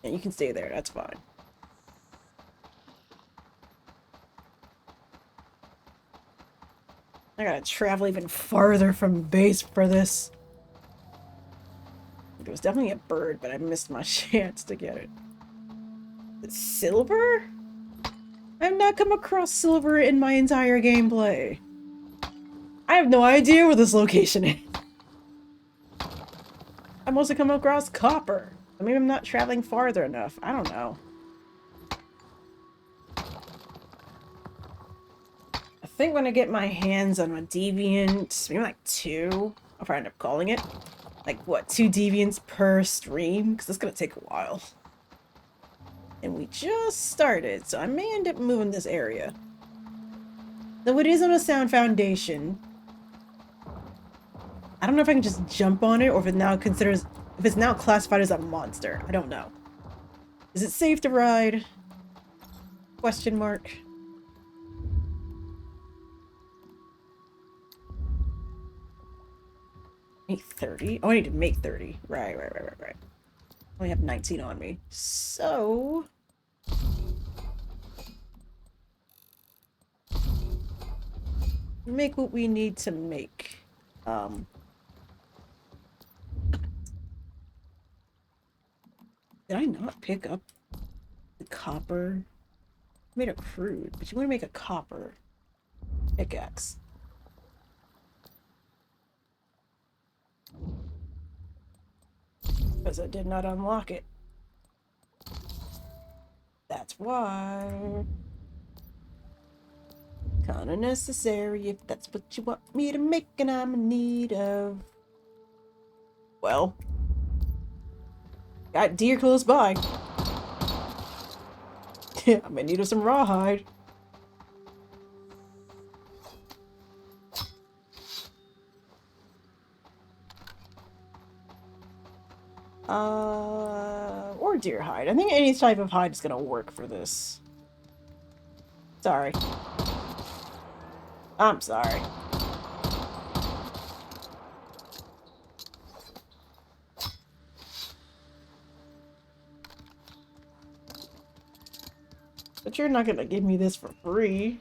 Yeah, you can stay there. That's fine. I gotta travel even farther from base for this. It was definitely a bird, but I missed my chance to get it. It's silver? I've not come across silver in my entire gameplay. I have no idea where this location is. I mostly come across copper. Maybe I'm not traveling farther enough. I don't know. I think when I get my hands on a deviant, maybe like 2, I'll probably end up calling it. Like, what, 2 deviants per stream? Because it's going to take a while. And we just started, so I may end up moving this area. Though it is on a sound foundation. I don't know if I can just jump on it, or if it now considers... if it's now classified as a monster. I don't know. Is it safe to ride? Question mark. Make 30? Oh, I need to make 30. Right. I only have 19 on me. So... make what we need to make. Did I not pick up the copper? I made a crude, but you want to make a copper pickaxe. Because I did not unlock it. That's why. Kinda necessary if that's what you want me to make, and I'm in need of. Well. Got deer close by. Yeah, I'm in need of some rawhide. Or deer hide. I think any type of hide is gonna work for this. Sorry. I'm sorry. But you're not gonna give me this for free.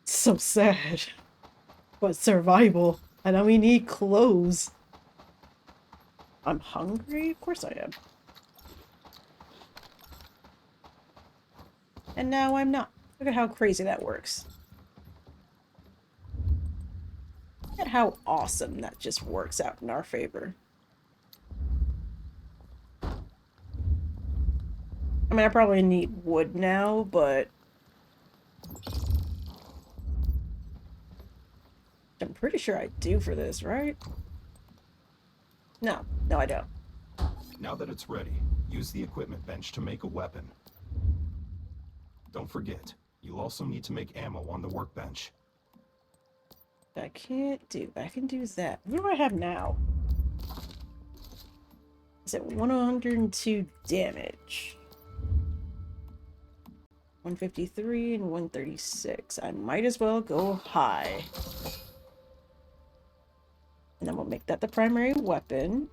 It's so sad. But survival. And now we need clothes. I'm hungry? Of course I am. And now I'm not. Look at how crazy that works. Look at how awesome that just works out in our favor. I mean, I probably need wood now, but... I'm pretty sure I do for this, right? No, I don't. Now that it's ready, Use the equipment bench to make a weapon. Don't forget, you'll also need to make ammo on the workbench. I can't do. I can do that. What do I have now? Is it 102 damage? 153 and 136. I might as well go high. And then we'll make that the primary weapon.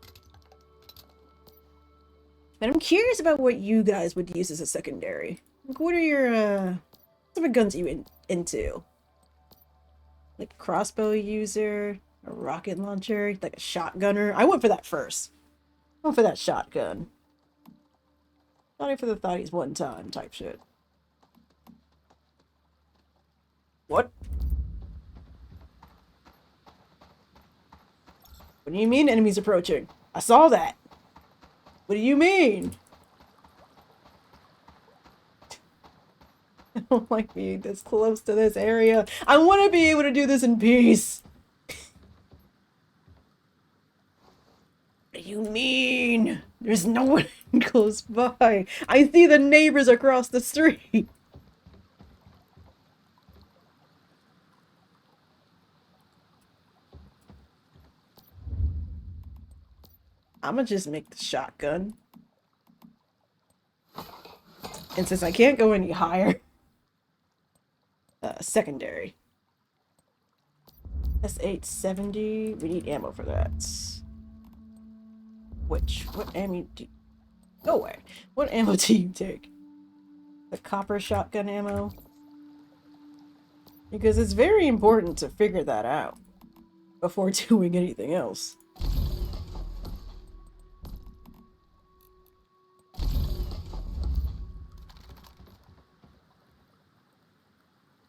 And I'm curious about what you guys would use as a secondary. Like, what are your, what type of guns are you into? Like a crossbow user, a rocket launcher, like a shotgunner? I went for that first. I went for that shotgun. Thought for the thotties one time type shit. What? What do you mean enemies approaching? I saw that. What do you mean? I don't like being this close to this area. I want to be able to do this in peace. What do you mean? There's no one close by. I see the neighbors across the street. I'ma just make the shotgun. And since I can't go any higher, secondary. S870. We need ammo for that. What ammo do you... Go away. What ammo do you take? The copper shotgun ammo? Because it's very important to figure that out before doing anything else.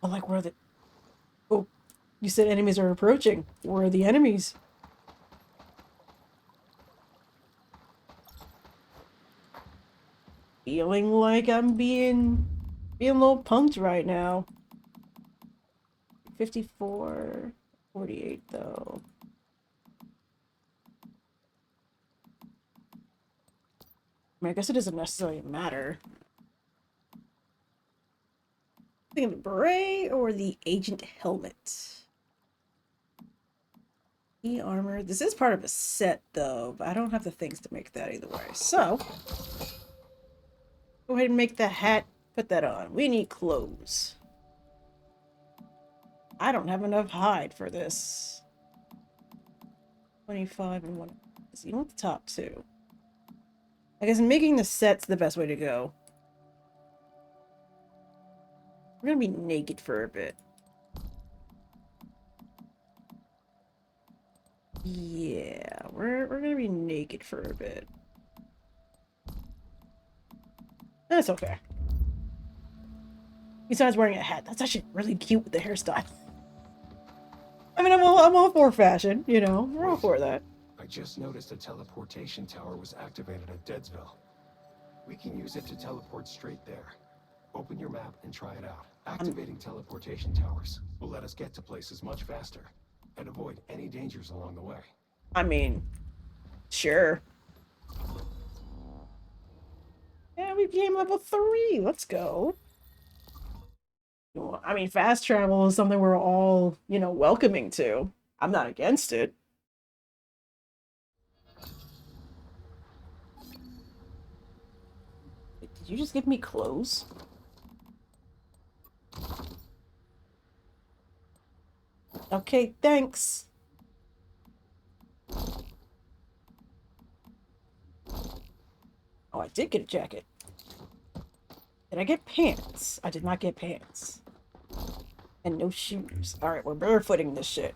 Oh, like, where are the... Oh, you said enemies are approaching. Where are the enemies? Feeling like I'm being a little punked right now. 54, 48 though. I mean, I guess it doesn't necessarily matter. Thinking the beret or the agent helmet? E-armor. This is part of a set though, but I don't have the things to make that either way. So, go ahead and make the hat. Put that on. We need clothes. I don't have enough hide for this. 25 and 1. So you want the top too. I guess making the set's the best way to go. We're gonna be naked for a bit. Yeah, we're gonna be naked for a bit. That's okay. Besides wearing a hat, that's actually really cute with the hairstyle. I mean, I'm all for fashion, you know. We're all for that. I just noticed a teleportation tower was activated at Deadsville. We can use it to teleport straight there. Open your map and try it out. Activating teleportation towers will let us get to places much faster and avoid any dangers along the way. I mean, sure. Yeah, we became level 3. Let's go. I mean, fast travel is something we're all, you know, welcoming to. I'm not against it. Wait, did you just give me clothes? Okay, thanks. Oh, I did get a jacket. Did I get pants? I did not get pants. And no shoes. Alright, we're barefooting this shit.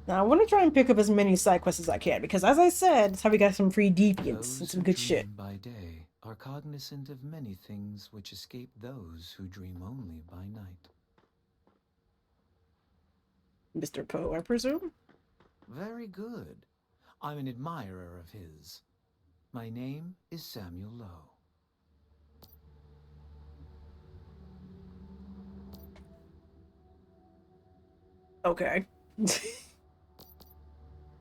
Now, I want to try and pick up as many side quests as I can, because as I said, that's how we got some free deviants and some good shit. By day are cognizant of many things which escape those who dream only by night. Mr. Poe, I presume? Very good. I'm an admirer of his. My name is Samuel Lowe. Okay.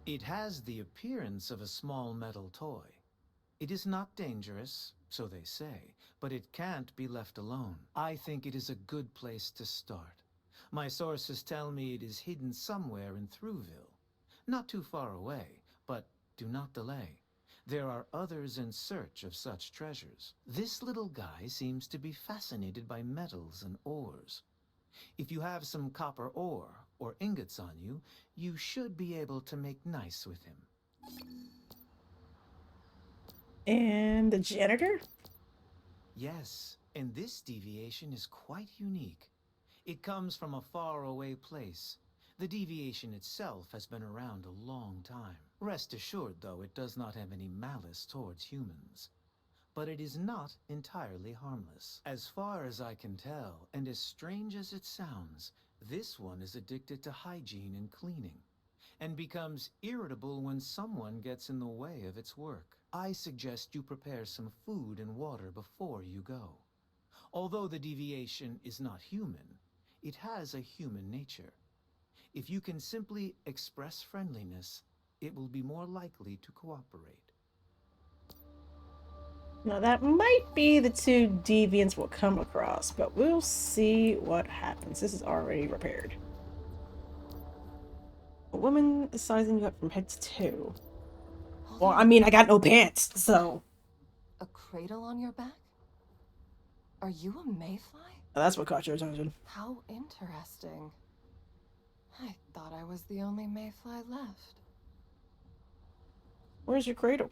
It has the appearance of a small metal toy. It is not dangerous, so they say, but it can't be left alone. I think it is a good place to start. My sources tell me it is hidden somewhere in Thruwville. Not too far away, but do not delay. There are others in search of such treasures. This little guy seems to be fascinated by metals and ores. If you have some copper ore or ingots on you, you should be able to make nice with him. And the janitor? Yes, and this deviation is quite unique. It comes from a faraway place. The deviation itself has been around a long time. Rest assured, though, it does not have any malice towards humans. But it is not entirely harmless. As far as I can tell, and as strange as it sounds, this one is addicted to hygiene and cleaning, and becomes irritable when someone gets in the way of its work. I suggest you prepare some food and water before you go. Although the deviation is not human, it has a human nature. If you can simply express friendliness, it will be more likely to cooperate. Now that might be the two deviants we'll come across, but we'll see what happens. This is already repaired. A woman is sizing you up from head to toe. Well, I mean, I got no pants, so... A cradle on your back? Are you a mayfly? That's what caught your attention. How interesting. I thought I was the only mayfly left. Where's your cradle?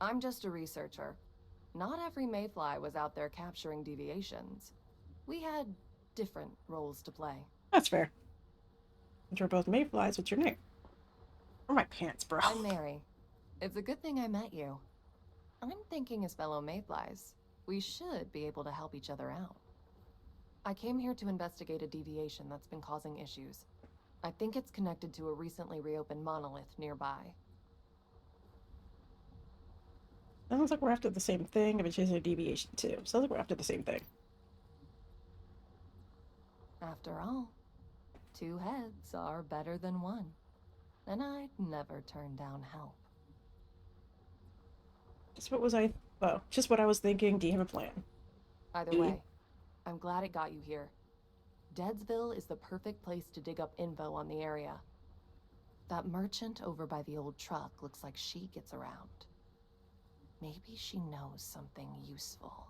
I'm just a researcher. Not every mayfly was out there capturing deviations. We had different roles to play. That's fair. Since we're both mayflies, what's your name? Where are my pants, bro? I'm Mary. It's a good thing I met you. I'm thinking as fellow mayflies, we should be able to help each other out. I came here to investigate a deviation that's been causing issues. I think it's connected to a recently reopened monolith nearby. Sounds like we're after the same thing. I've been chasing a deviation too. Sounds like we're after the same thing. After all, two heads are better than one. And I'd never turn down help. Just what was I... Well, just what I was thinking. Do you have a plan? Either way, I'm glad it got you here. Deadsville is the perfect place to dig up info on the area. That merchant over by the old truck looks like she gets around. Maybe she knows something useful.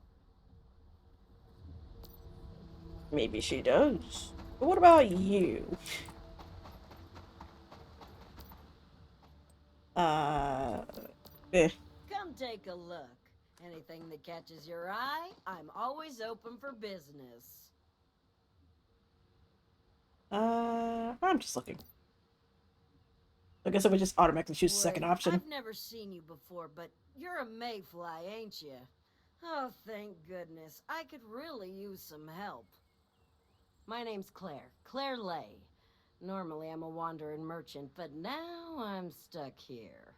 Maybe she does. But what about you? Come take a look. Anything that catches your eye, I'm always open for business. I'm just looking. I guess I would just automatically choose the second Wait, option. I've never seen you before, but you're a mayfly, ain't you? Oh, thank goodness. I could really use some help. My name's Claire. Claire Lay. Normally I'm a wandering merchant, but now I'm stuck here.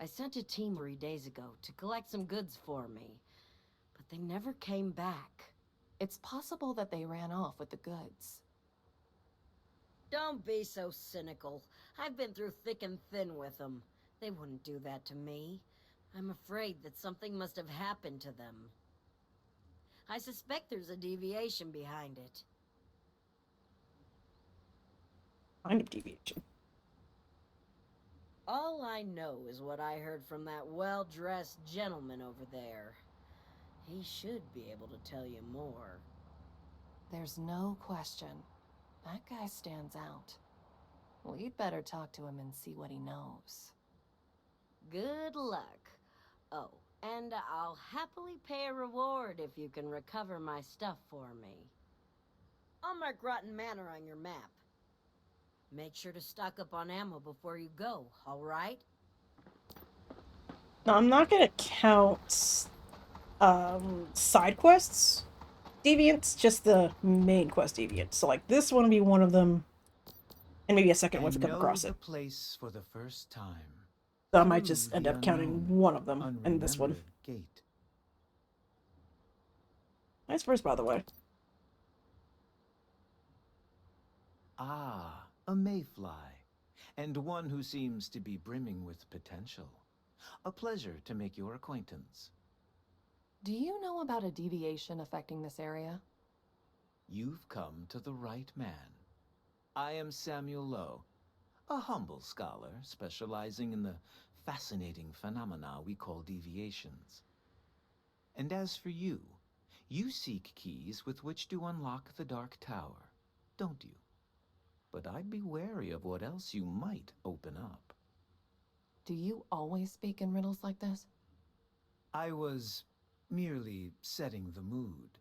I sent a team 3 days ago to collect some goods for me, but they never came back. It's possible that they ran off with the goods. Don't be so cynical. I've been through thick and thin with them. They wouldn't do that to me. I'm afraid that something must have happened to them. I suspect there's a deviation behind it. Kind of deviation. All I know is what I heard from that well-dressed gentleman over there. He should be able to tell you more. There's no question. That guy stands out. We'd better talk to him and see what he knows. Good luck. Oh, and I'll happily pay a reward if you can recover my stuff for me. I'll mark Rotten Manor on your map. Make sure to stock up on ammo before you go, all right? Now, I'm not gonna count side quests deviants, just the main quest deviants. So like this one will be one of them, and maybe a second one to come across the it. place for the first time. So I might just end up counting one of them in this one. Gate. Nice verse, by the way. Ah, a mayfly, and one who seems to be brimming with potential. A pleasure to make your acquaintance. Do you know about a deviation affecting this area? You've come to the right man. I am Samuel Lowe, a humble scholar specializing in the fascinating phenomena we call deviations. And as for you, you seek keys with which to unlock the Dark Tower, don't you? But I'd be wary of what else you might open up. Do you always speak in riddles like this? I was merely setting the mood.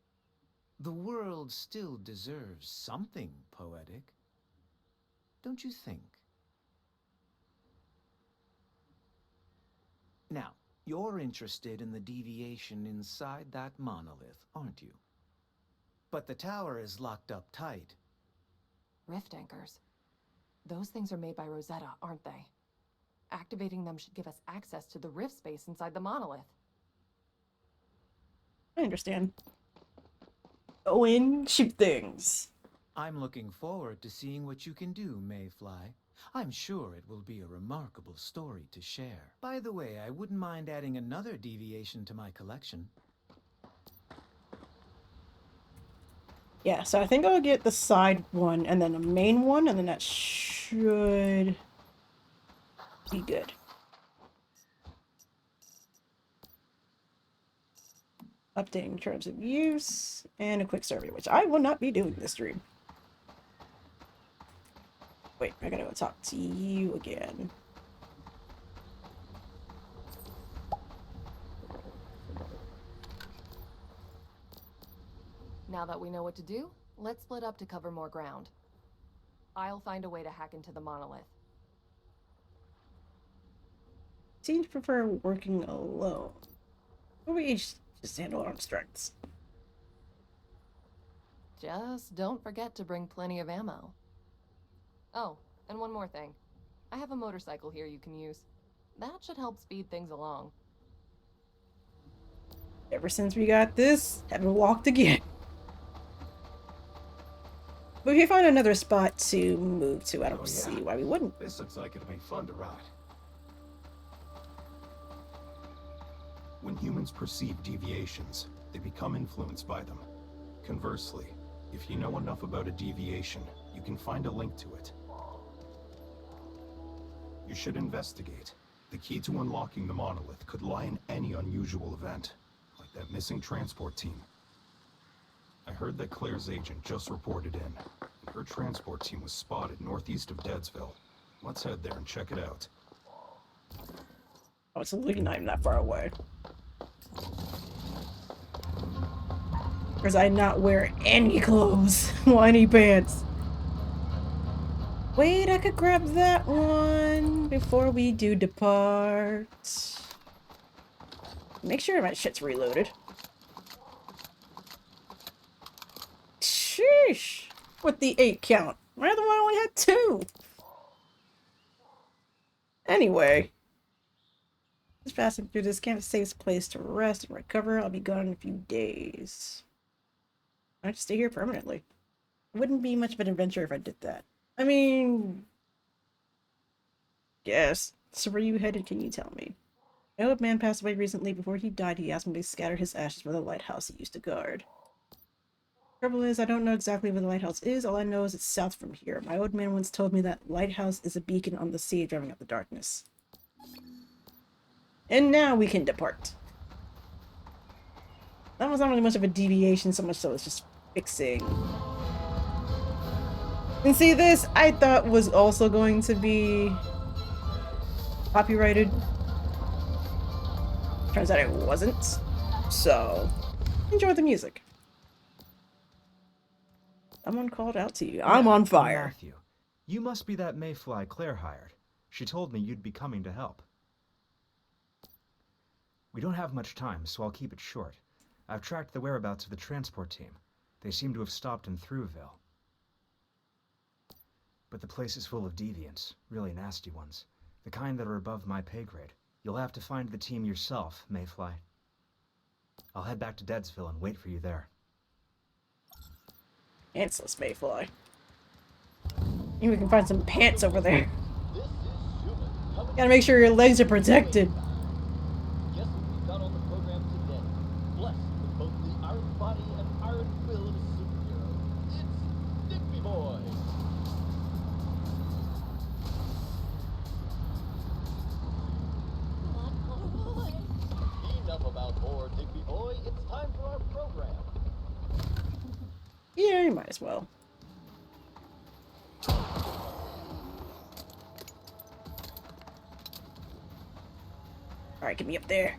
The world still deserves something poetic, don't you think? Now, you're interested in the deviation inside that monolith, aren't you? But the tower is locked up tight. Rift anchors. Those things are made by Rosetta, aren't they? Activating them should give us access to the rift space inside the monolith. I understand. Go in, shoot things. I'm looking forward to seeing what you can do, Mayfly. I'm sure it will be a remarkable story to share. By the way, I wouldn't mind adding another deviation to my collection. Yeah, so I think I'll get the side one and then the main one, and then that should be good. Updating terms of use and a quick survey, which I will not be doing this stream. Wait, I gotta go talk to you again. Now that we know what to do, let's split up to cover more ground. I'll find a way to hack into the monolith. Seem to prefer working alone. Or we each just handle our own strengths. Just don't forget to bring plenty of ammo. Oh, and one more thing. I have a motorcycle here you can use. That should help speed things along. Ever since we got this, haven't walked again. But if we find another spot to move to, I don't see why we wouldn't. This looks like it'll be fun to ride. When humans perceive deviations, they become influenced by them. Conversely, if you know enough about a deviation, you can find a link to it. You should investigate. The key to unlocking the monolith could lie in any unusual event, like that missing transport team. I heard that Claire's agent just reported in, and her transport team was spotted northeast of Deadsville. Let's head there and check it out. Oh, it's literally not even that far away. Because I not wear any clothes or any pants. Wait, I could grab that one before we do depart. Make sure my shit's reloaded. Sheesh! With the 8 count. My other one only had 2. Anyway. Just passing through this camp, safe place to rest and recover. I'll be gone in a few days. I'd stay here permanently. It wouldn't be much of an adventure if I did that. I mean... Yes. So where you headed, can you tell me? My old man passed away recently. Before he died, he asked me to scatter his ashes for the lighthouse he used to guard. Trouble is, I don't know exactly where the lighthouse is. All I know is it's south from here. My old man once told me that lighthouse is a beacon on the sea driving out the darkness. And now we can depart. That was not really much of a deviation, so much so it's just fixing. And see, this I thought was also going to be copyrighted. Turns out it wasn't. So, enjoy the music. Someone called out to you. I'm on fire. Matthew, you must be that mayfly Claire hired. She told me you'd be coming to help. We don't have much time, so I'll keep it short. I've tracked the whereabouts of the transport team. They seem to have stopped in Thruwville. But the place is full of deviants, really nasty ones. The kind that are above my pay grade. You'll have to find the team yourself, Mayfly. I'll head back to Deadsville and wait for you there. Answers Mayfly. Maybe we can find some pants over there. Gotta make sure your legs are protected. Guess what we've got on the program today? Blessed with both the iron body and iron will of a superhero. It's Digby Boy. Enough about more Digby Boy. It's time for our program. Yeah, you might as well. Alright, get me up there.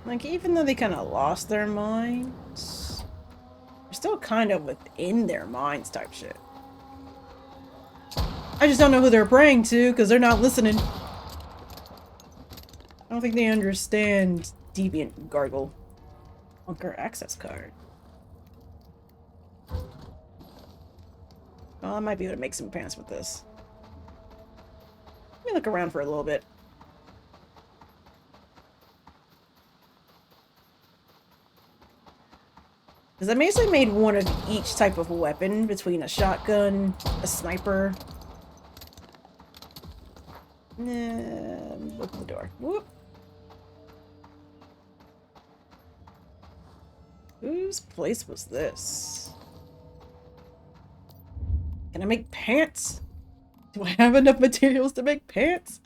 Like, even though they kind of lost their minds, they're still kind of within their minds type shit. I just don't know who they're praying to, because they're not listening. I don't think they understand Deviant Gargle. Bunker access card. Oh, I might be able to make some pants with this. Let me look around for a little bit. Because I basically made one of each type of weapon between a shotgun, a sniper. Open the door. Whoop. Whose place was this? Can I make pants? Do I have enough materials to make pants?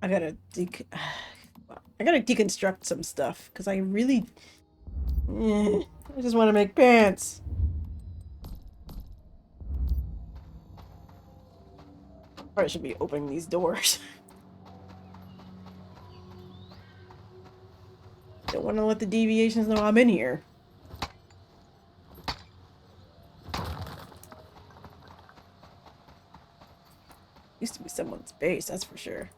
I gotta deconstruct some stuff because I really I just want to make pants. Probably should be opening these doors. Don't want to let the deviations know I'm in here. Used to be someone's base, that's for sure.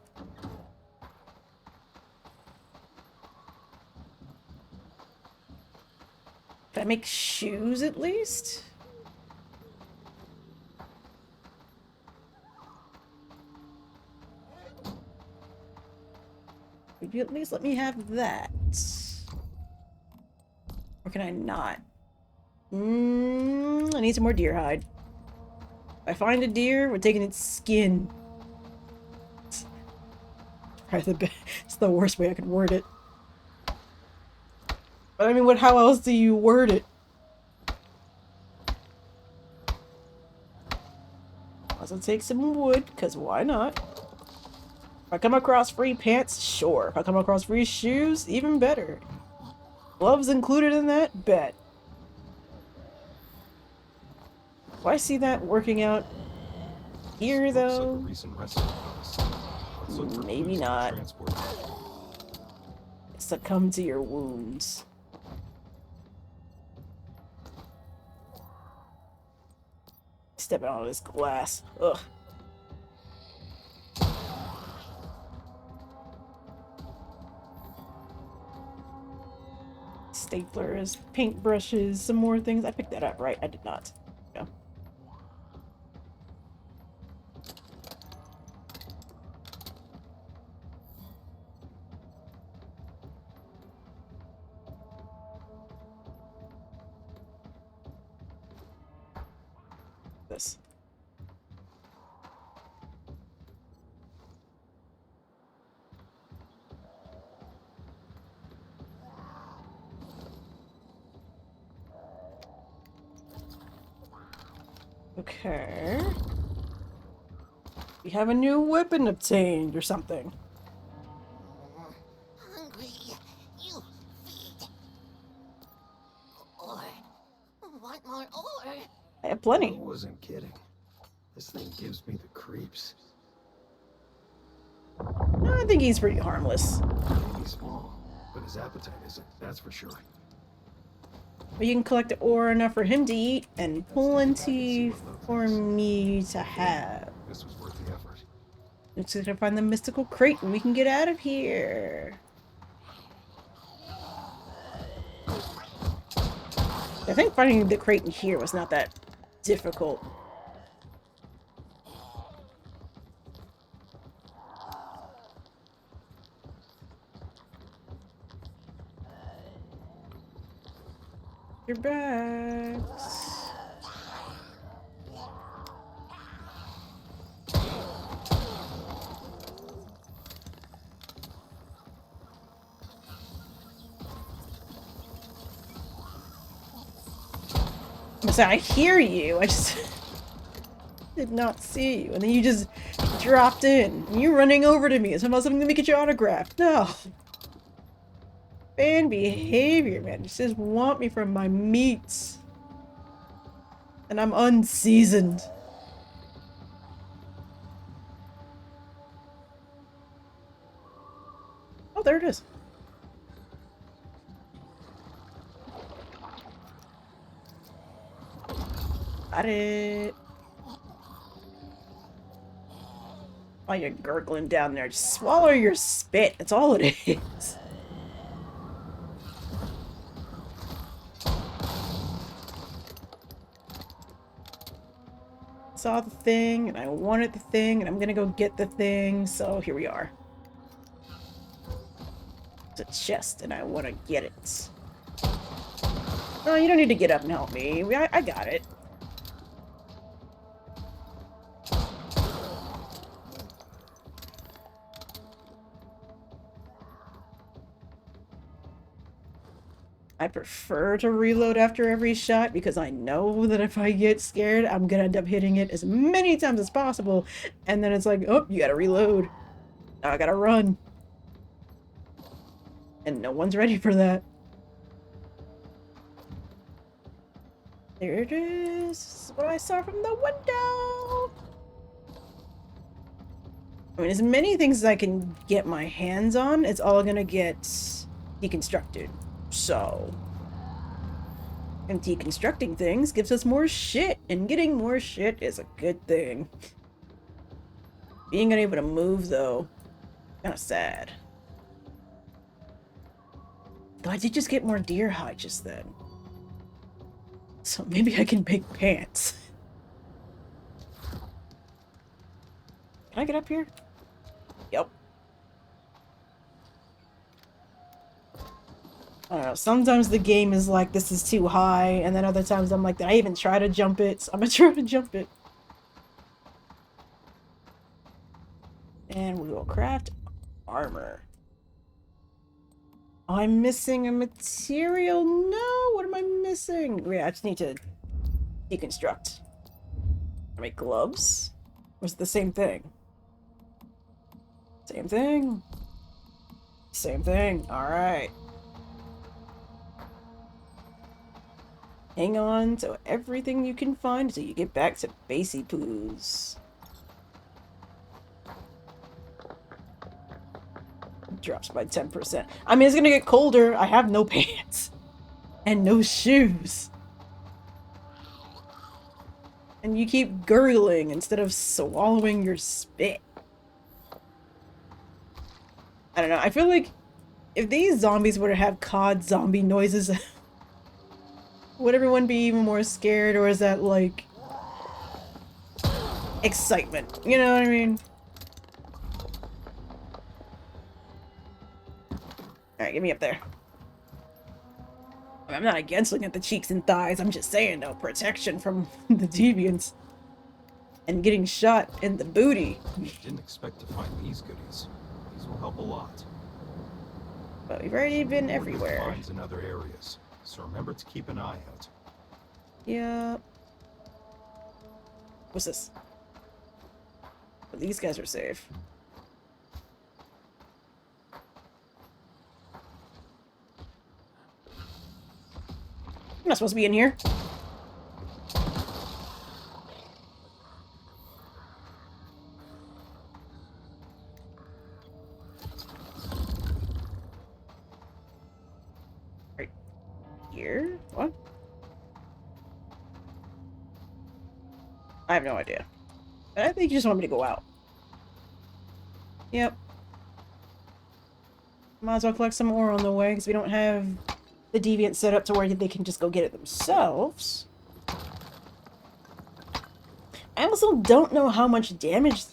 Can I make shoes at least? Would you at least let me have that? Or can I not? I need some more deer hide. If I find a deer, we're taking its skin. It's the worst way I could word it. But I mean, how else do you word it? Also take some wood, because why not? If I come across free pants, sure. If I come across free shoes, even better. Gloves included in that? Bet. Do I see that working out here, though? Maybe not. Succumb to your wounds. Stepping on this glass. Ugh. Staplers, paintbrushes, some more things. I picked that up, right? I did not. No. This. Okay. We have a new weapon obtained or something. Hungry, you feed. Ore. Want more ore? I have plenty. I wasn't kidding. This thing gives me the creeps. I think he's pretty harmless. He's small, but his appetite isn't, that's for sure. But you can collect ore enough for him to eat and plenty for me to have. This was worth the effort. Let's just find the mystical crate and we can get out of here. I think finding the crate in here was not that difficult. your backs. So I hear you. I just did not see you, and then you just dropped in. And you're running over to me. It's about something to make your autograph. No. Fan behavior, man. You just want me from my meats. And I'm unseasoned. Oh, there it is. Got it. While you're gurgling down there, just swallow your spit. That's all it is. Saw the thing, and I wanted the thing, and I'm gonna go get the thing, so here we are. It's a chest, and I want to get it. No, you don't need to get up and help me. I got it. I prefer to reload after every shot because I know that if I get scared, I'm gonna end up hitting it as many times as possible. And then it's like, oh, you gotta reload. Now I gotta run. And no one's ready for that. There it is. This is what I saw from the window. I mean, as many things as I can get my hands on, it's all gonna get deconstructed. So, and deconstructing things gives us more shit, and getting more shit is a good thing. Being unable to move, though, kind of sad. Though I did just get more deer hide just then. So maybe I can make pants. Can I get up here? Yep. I don't know, sometimes the game is like, this is too high, and then other times I'm like, did I even try to jump it? So I'm gonna try to jump it. And we will craft armor. Oh, I'm missing a material. No, what am I missing? Wait, I just need to deconstruct. I make gloves? Or is it the same thing? Same thing. Same thing. Alright. Hang on to everything you can find until you get back to Basey Poos. Drops by 10%. I mean, it's gonna get colder. I have no pants. And no shoes. And you keep gurgling instead of swallowing your spit. I don't know. I feel like if these zombies were to have COD zombie noises, would everyone be even more scared, or is that like excitement? You know what I mean? Alright, get me up there. I'm not against looking at the cheeks and thighs. I'm just saying, no protection from the deviants. And getting shot in the booty. Didn't expect to find these goodies. These will help a lot. But we've already been More everywhere. finds in other areas, so remember to keep an eye out. Yeah. What's this? Well, these guys are safe. I'm not supposed to be in here. Right here? What? I have no idea. But I think you just want me to go out. Yep. Might as well collect some ore on the way, because we don't have the deviant set up to where they can just go get it themselves. I also don't know how much damage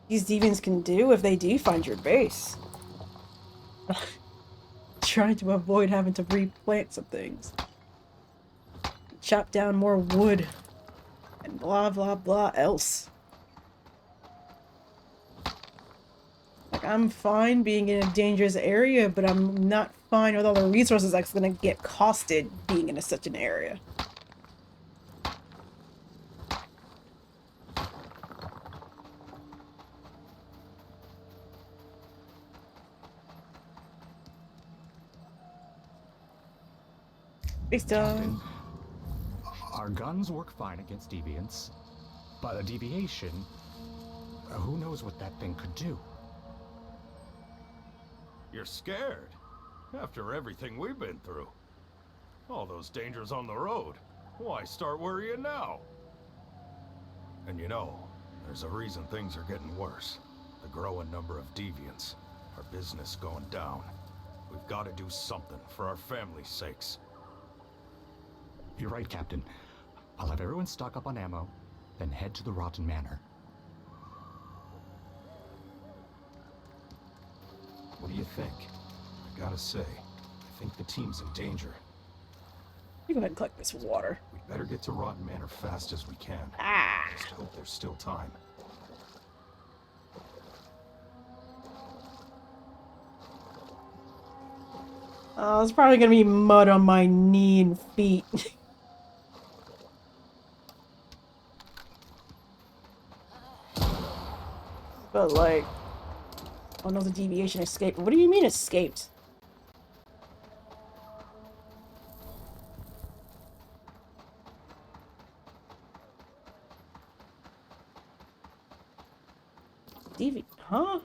these deviants can do if they do find your base. Trying to avoid having to replant some things. chop down more wood. And blah blah blah else. Like, I'm fine being in a dangerous area, but I'm not fine with all the resources that's gonna get costed being in such an area. Big Captain, our guns work fine against deviants, but a deviation, who knows what that thing could do? You're scared? After everything we've been through. All those dangers on the road. Why start worrying now? And you know, there's a reason things are getting worse. The growing number of deviants. Our business going down. We've got to do something for our family's sakes. You're right, Captain. I'll have everyone stock up on ammo, then head to the Rotten Manor. What do you think? I gotta say, I think the team's in danger. You go ahead and collect this water. We'd better get to Rotten Manor fast as we can. Just hope there's still time. There's probably gonna be mud on my knee and feet. But like, oh no, the deviation escaped. What do you mean escaped? Huh?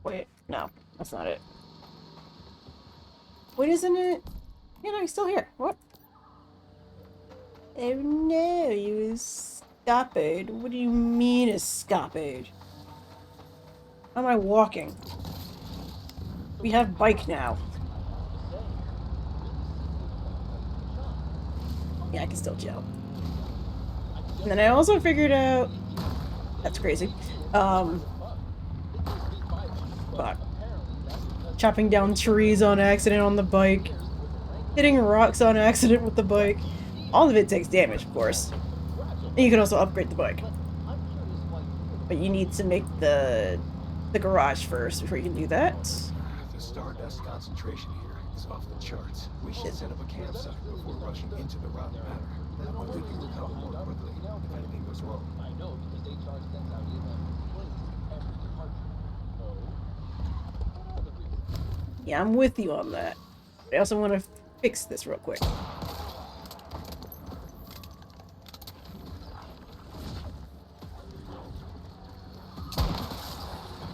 Wait, no, that's not it. Wait, isn't it? Yeah, no, he's still here. What? Oh no, you escaped. What do you mean escaped? How am I walking? We have bike now. Yeah, I can still jump. And then I also figured out... That's crazy. Fuck. Chopping down trees on accident on the bike. Hitting rocks on accident with the bike. All of it takes damage, of course. And you can also upgrade the bike. But you need to make the garage first before you can do that. The Stardust concentration here is off the charts. We should set up a campsite before rushing into the Rotten Manor. That way we can recover more quickly if anything goes wrong. I know because HR sends out emails every departure. Yeah, I'm with you on that. But I also want to fix this real quick.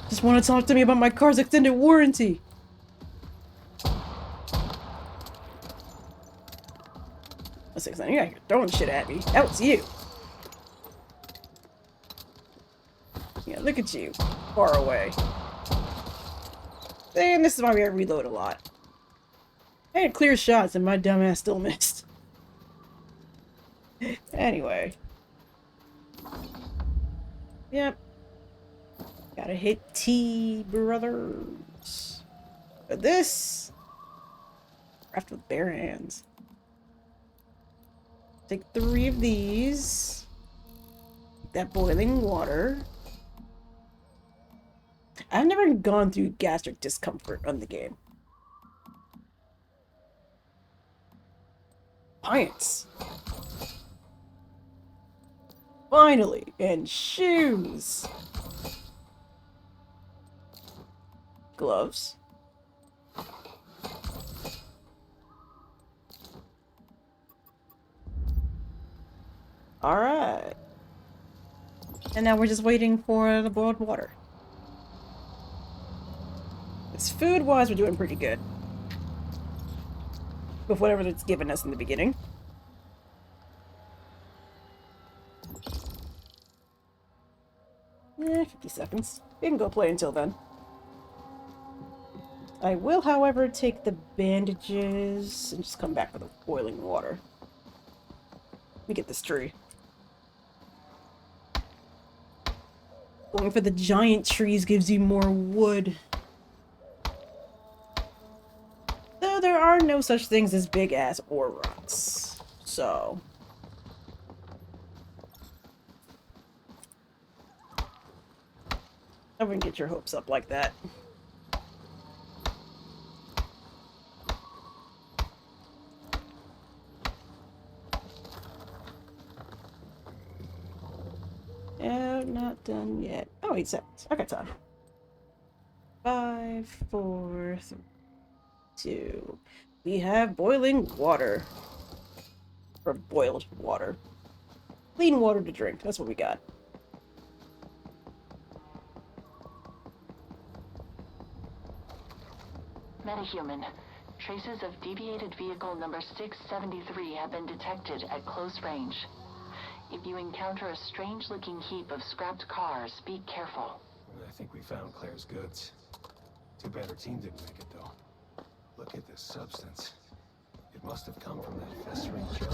Just want to talk to me about my car's extended warranty. That's exciting. You're throwing shit at me. That was you. Yeah, look at you. Far away. And this is why we gotta reload a lot. I had clear shots and my dumbass still missed. Anyway. Yep. Gotta hit T, brothers. But this... craft with bare hands. Take 3 of these. That boiling water. I've never gone through gastric discomfort on the game. Pints. Finally, and shoes. Gloves. Alright. And now we're just waiting for the boiled water. It's food-wise, we're doing pretty good. With whatever it's given us in the beginning. Yeah, 50 seconds. We can go play until then. I will, however, take the bandages and just come back for the boiling water. Let me get this tree. Going for the giant trees gives you more wood. Though there are no no such things as big ass ore rocks. So I wouldn't get your hopes up like that. Not done yet. Oh, 8 seconds. I got time. 5, 4, 3, 2. We have boiling water. Or boiled water. Clean water to drink. That's what we got. Metahuman. Traces of deviated vehicle number 673 have been detected at close range. If you encounter a strange-looking heap of scrapped cars, be careful. I think we found Claire's goods. Too bad her team didn't make it, though. Look at this substance. It must have come from that festering gel.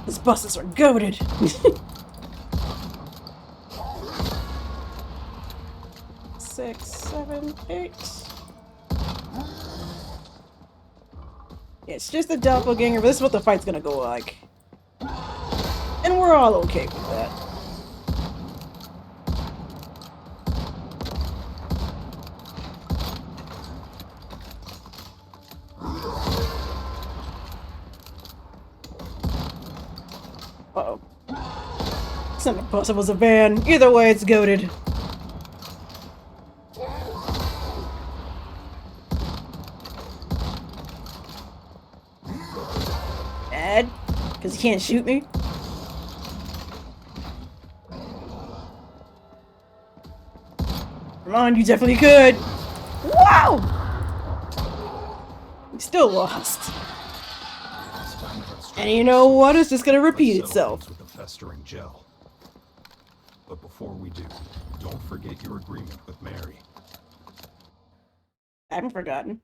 These buses are goated. 6, 7, 8. It's just a doppelganger, but this is what the fight's gonna go like. And we're all okay with that. Uh-oh. It's not impossible as a van. Either way, it's goated. Bad? Because he can't shoot me? Come on, you definitely could! Wow! We still lost. And you know what? It's just gonna repeat itself. With the festering gel. But before we do, don't forget your agreement with Mary. I haven't forgotten.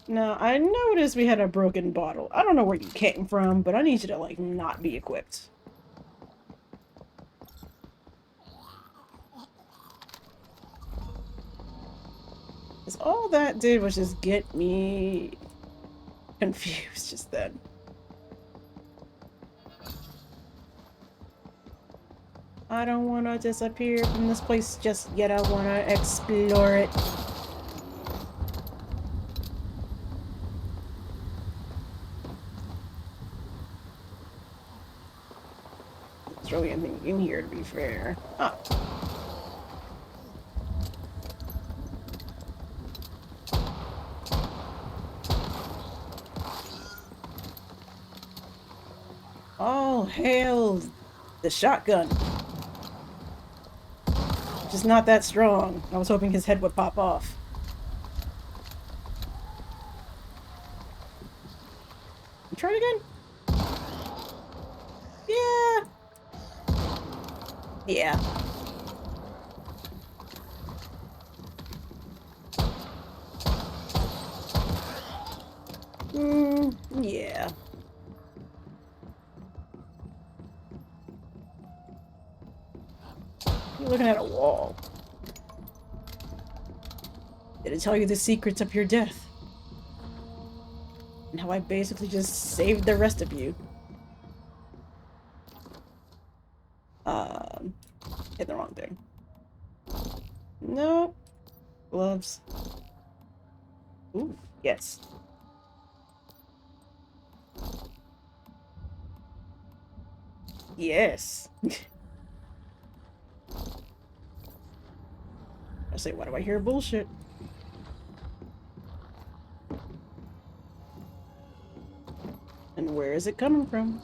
Now, I noticed we had a broken bottle. I don't know where you came from, but I need you to, like, not be equipped. Because all that did was just get me confused just then. I don't want to disappear from this place just yet. I want to explore it. There's really anything in here, to be fair. Oh. All hail the shotgun. Just not that strong. I was hoping his head would pop off. Try it again? Yeah. Yeah. Yeah. You're looking at a wall. Did it tell you the secrets of your death? And how I basically just saved the rest of you. Hit the wrong thing. Nope. Gloves. Ooh, yes. Yes. I say, why do I hear bullshit? And where is it coming from?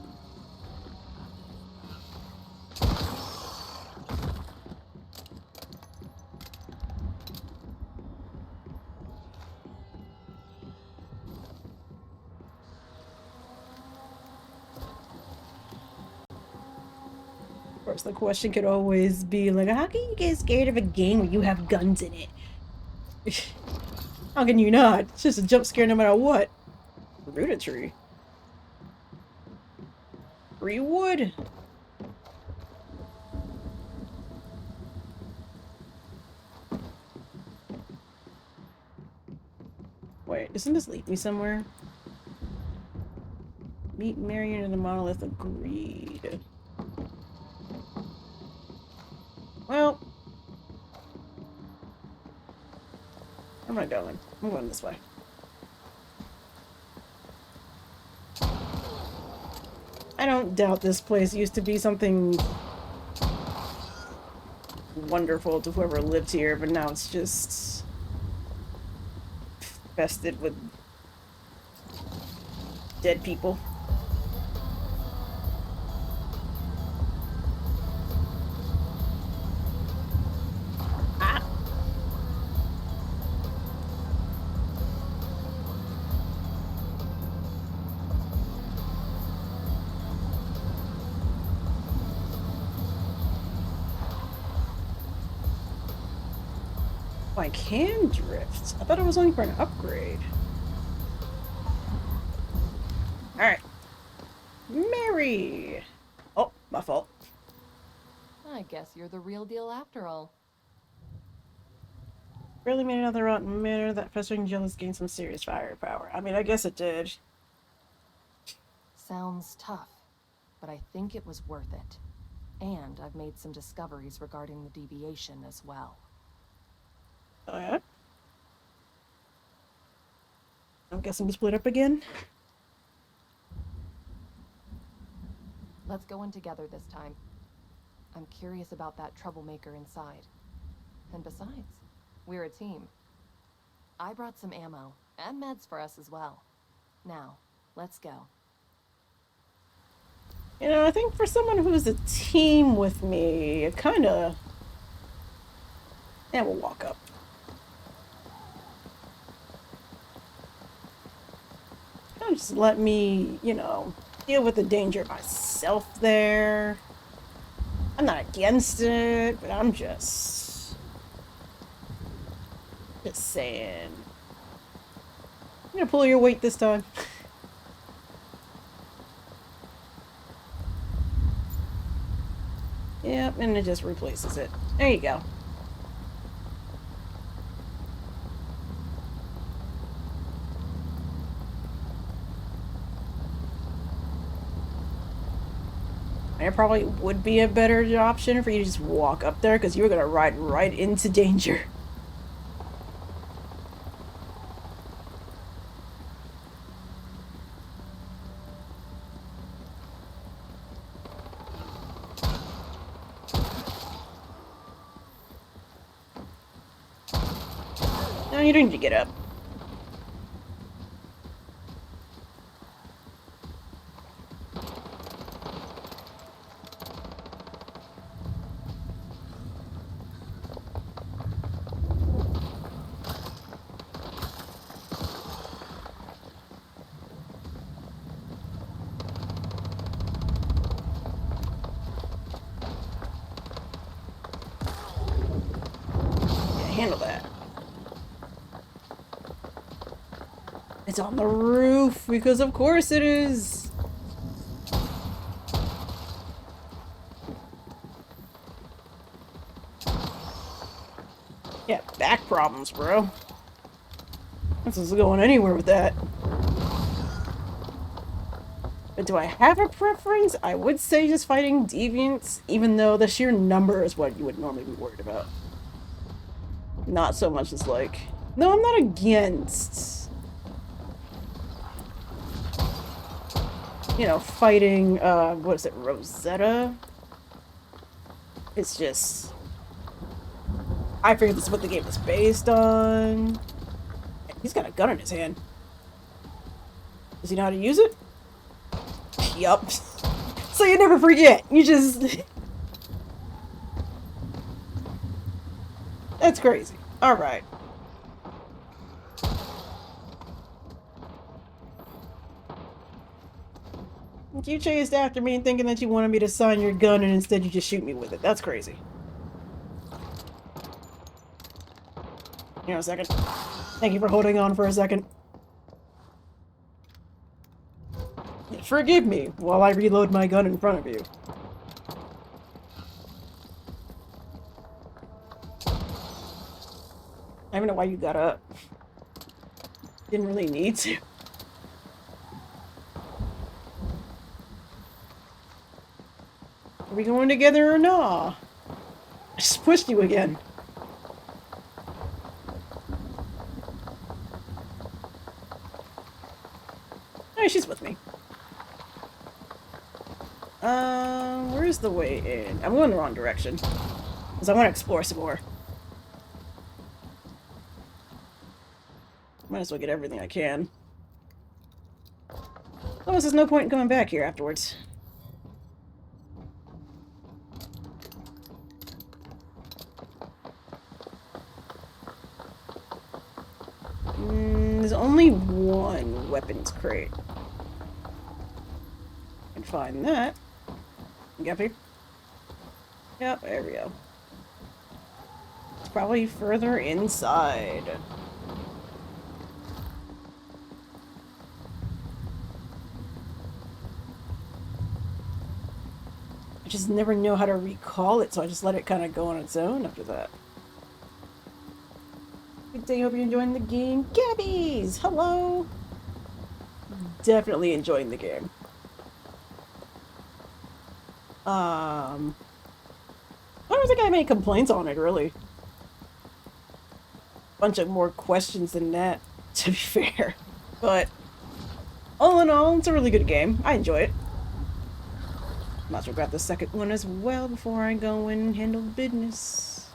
course, the question could always be like, how can you get scared of a game where you have guns in it? How can you not? It's just a jump scare no matter what. Root a tree. Free wood. Wait, doesn't this lead me somewhere? Meet Marion and the monolith agreed. Well, where am I going? I'm going this way. I don't doubt this place used to be something wonderful to whoever lived here, but now it's just infested with dead people. I can drift. I thought it was only for an upgrade. Alright. Mary! Oh, my fault. I guess you're the real deal after all. Barely made another rotten manner. That festering jealous gained some serious firepower. I mean, I guess it did. Sounds tough, but I think it was worth it. And I've made some discoveries regarding the deviation as well. Oh yeah? I'm guessing we split up again? Let's go in together this time. I'm curious about that troublemaker inside. And besides, we're a team. I brought some ammo, and meds for us as well. Now, let's go. You know, I think for someone who's a team with me, it kinda... Yeah, we'll walk up. Just let me, you know, deal with the danger myself there. I'm not against it, but I'm just saying. I'm gonna pull your weight this time. Yep, and it just replaces it. There you go. It probably would be a better option for you to just walk up there, because you were going to ride right into danger. No, you don't need to get up. Handle that. It's on the roof, because of course it is. Yeah, back problems, bro. This is going anywhere with that. But do I have a preference? I would say just fighting deviants, even though the sheer number is what you would normally be worried about. Not so much as like... No, I'm not against... You know, fighting, what is it, Rosetta? It's just... I figured this is what the game was based on. He's got a gun in his hand. Does he know how to use it? Yup. So you never forget. You just... That's crazy. Alright. You chased after me thinking that you wanted me to sign your gun and instead you just shoot me with it. That's crazy. Hang on a second. Thank you for holding on for a second. Forgive me while I reload my gun in front of you. I don't know why you got up. Didn't really need to. Are we going together or not? I just pushed you again. Hey, she's with me. Where's the way in? I'm going the wrong direction. Because I want to explore some more. Might as well get everything I can. Otherwise, there's no point in coming back here afterwards. There's only one weapons crate. I can find that. Get up here. Yep, there we go. It's probably further inside. I just never know how to recall it, so I just let it kind of go on its own after that. Good day, hope you're enjoying the game. Gabbies! Hello! Definitely enjoying the game. I don't think I have any complaints on it, really. Bunch of more questions than that, to be fair. But, all in all, it's a really good game. I enjoy it. Might as well grab the second one as well before I go and handle business.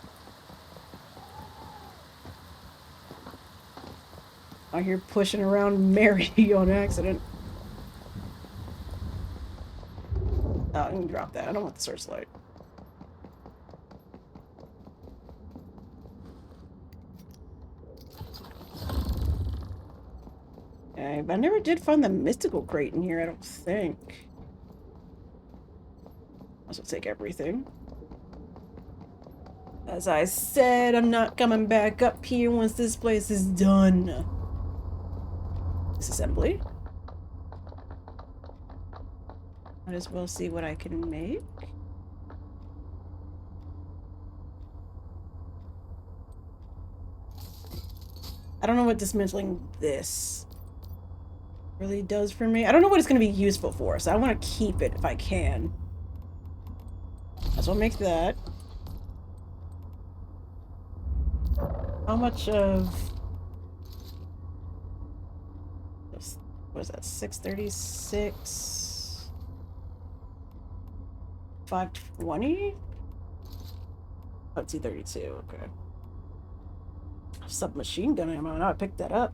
I hear pushing around Mary on accident. Oh, I can drop that. I don't want the searchlight. Okay, but I never did find the mystical crate in here, I don't think. I'll take everything. As I said, I'm not coming back up here once this place is done. Disassembly. Might as well see what I can make. I don't know what dismantling this really does for me. I don't know what it's going to be useful for, so I want to keep it if I can. That's what makes that. How much of... What is that? 636? 520? Oh, 232, okay. Submachine gun ammo, now I picked that up.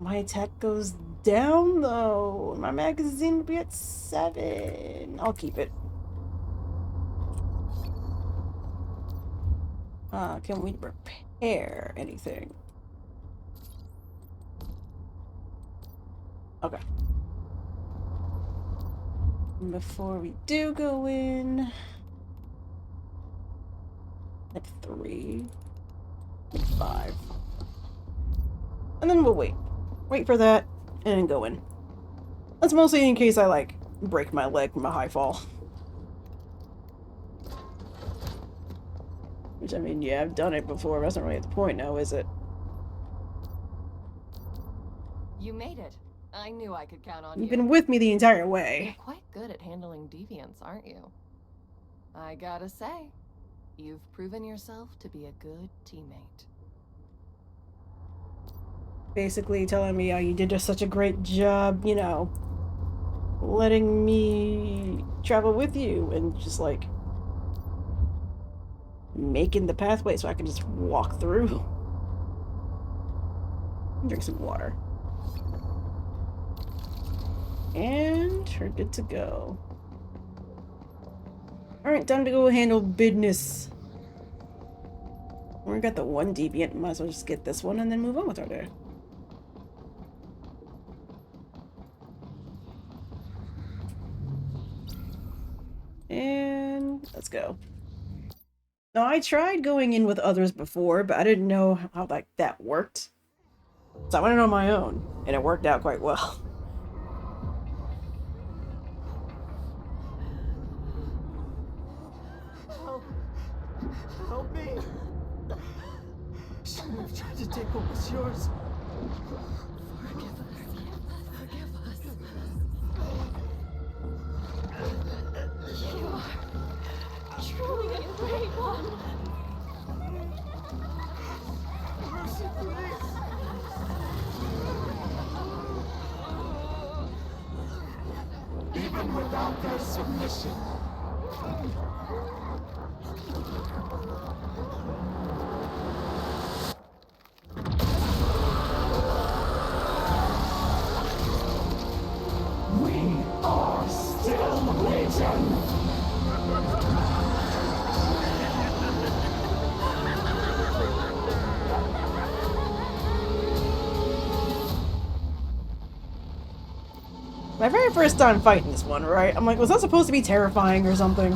My attack goes down though. My magazine will be at 7. I'll keep it. Can we repair anything? Okay. Before we do go in... Like 3. Like 5. And then we'll wait. Wait for that, and then go in. That's mostly in case I, like, break my leg from a high fall. Which, I mean, yeah, I've done it before. That's not really at the point now, is it? You made it. I knew I could count on You've you. been with me the entire way. You're quite good at handling deviants, aren't you? I gotta say, you've proven yourself to be a good teammate. Basically telling me how you did just such a great job, you know, letting me travel with you and just, like, making the pathway so I can just walk through. Drink some water. And we're good to go. Alright, time to go handle business. We got the one deviant, might as well just get this one and then move on with our day. go. Now, I tried going in with others before, but I didn't know how that worked. So I went in on my own, and it worked out quite well. Help me! Shouldn't have tried to take what was yours. Forgive us. You are truly a great one. Mercy, please. Even without their submission. We are still waiting. My very first time fighting this one, right? I'm like, was that supposed to be terrifying or something?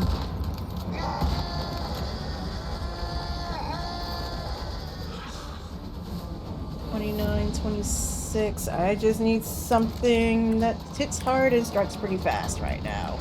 $29, $26. I just need something that hits hard and starts pretty fast right now.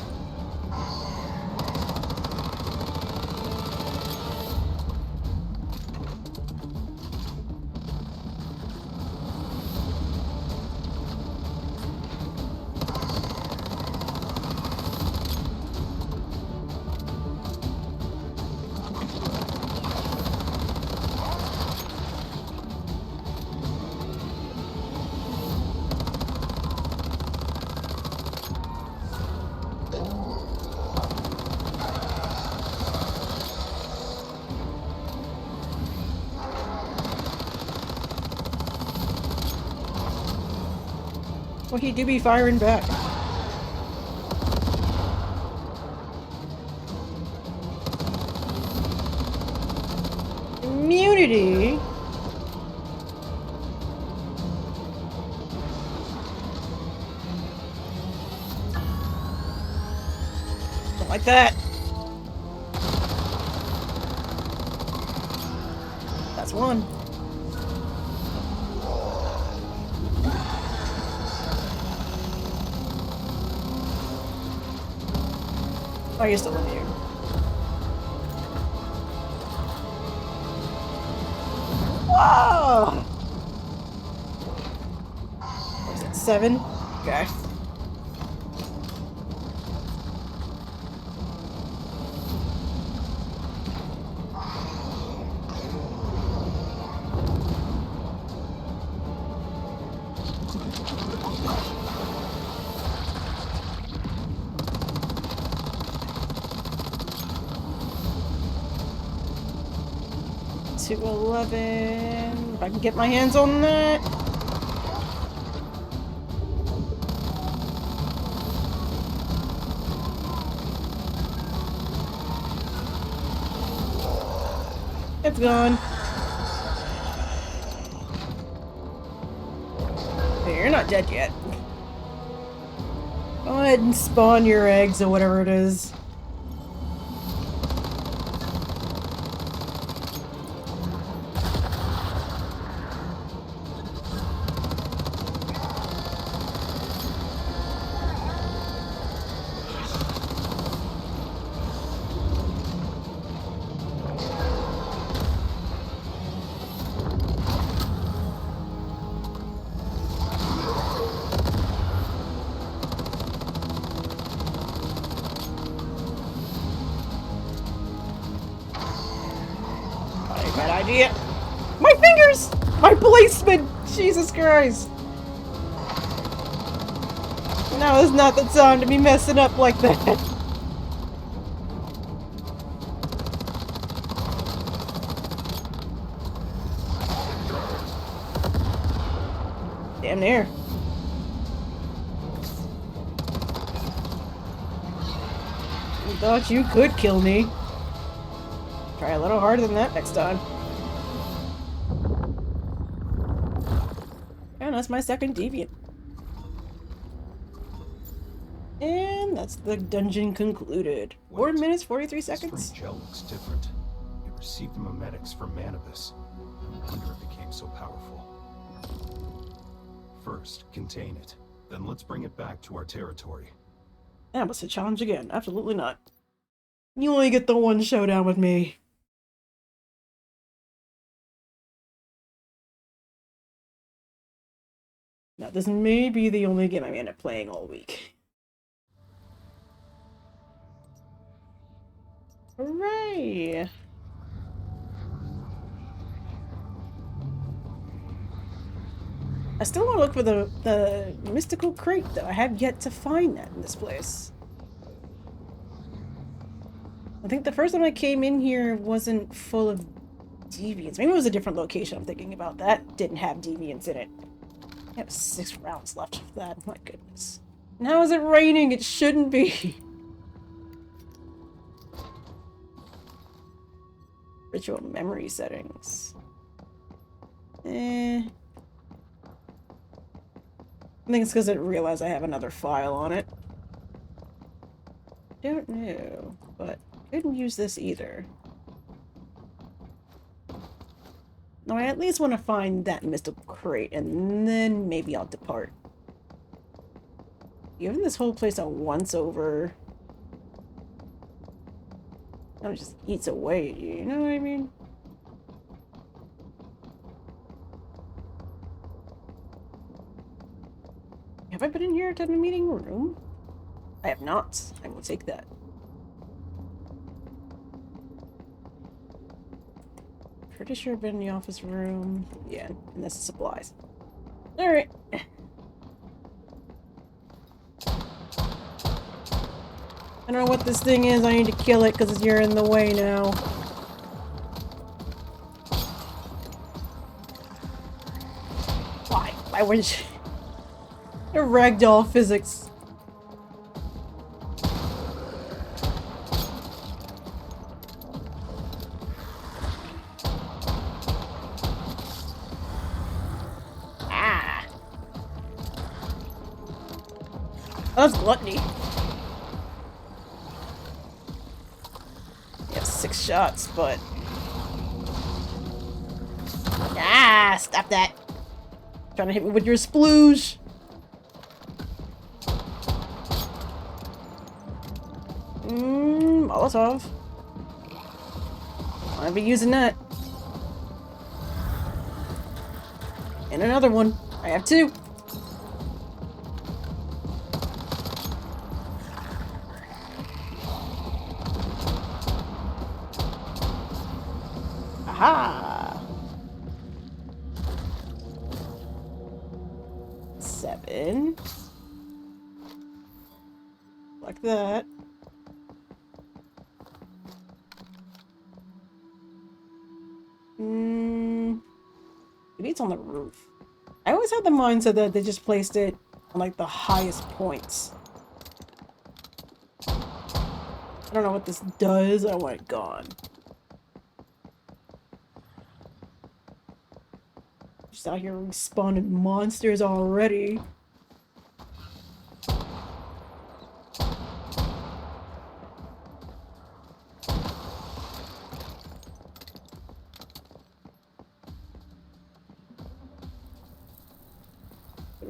Well, he do be firing back. Immunity? Don't like that. That's one. Oh, you're still in here. Whoa! What is it, 7? Okay. $211. If I can get my hands on that. It's gone. Hey, you're not dead yet. Go ahead and spawn your eggs or whatever it is. Bad idea. My fingers! My placement! Jesus Christ! Now is not the time to be messing up like that. Damn near. You thought you could kill me. Try a little harder than that next time. And that's my second deviant. And that's the dungeon concluded. 4 minutes, 43 This seconds. fruit gel looks different. It received the memetics from Manibus. I wonder it became so powerful. First, contain it. Then let's bring it back to our territory. That was a challenge again. Absolutely not. You only get the one showdown with me. Now, this may be the only game I end up playing all week. Hooray! I still want to look for the mystical crate, though. I have yet to find that in this place. I think the first time I came in here wasn't full of deviants. Maybe it was a different location I'm thinking about. That didn't have deviants in it. I have 6 rounds left of that. My goodness. Now is it raining? It shouldn't be. Ritual memory settings. I think it's because it realized I have another file on it. Don't know, but couldn't use this either. No, I at least want to find that mystical crate, and then maybe I'll depart. Giving this whole place a once-over... It just eats away at you, you know what I mean? Have I been in here to the meeting room? I have not. I will take that. Pretty sure I've been in the office room. Yeah, and this is supplies. Alright. I don't know what this thing is. I need to kill it because you're in the way now. Why? Why would you? The ragdoll physics. Ah. That's gluttony. You have 6 shots, but... Ah, stop that. Trying to hit me with your splooge. Molotov. I'll be using that. And another one. I have 2. Aha! 7. Like that. Maybe it's on the roof. I always had the mindset that they just placed it on like the highest points. I don't know what this does. I want it gone. Just out here respawning monsters already.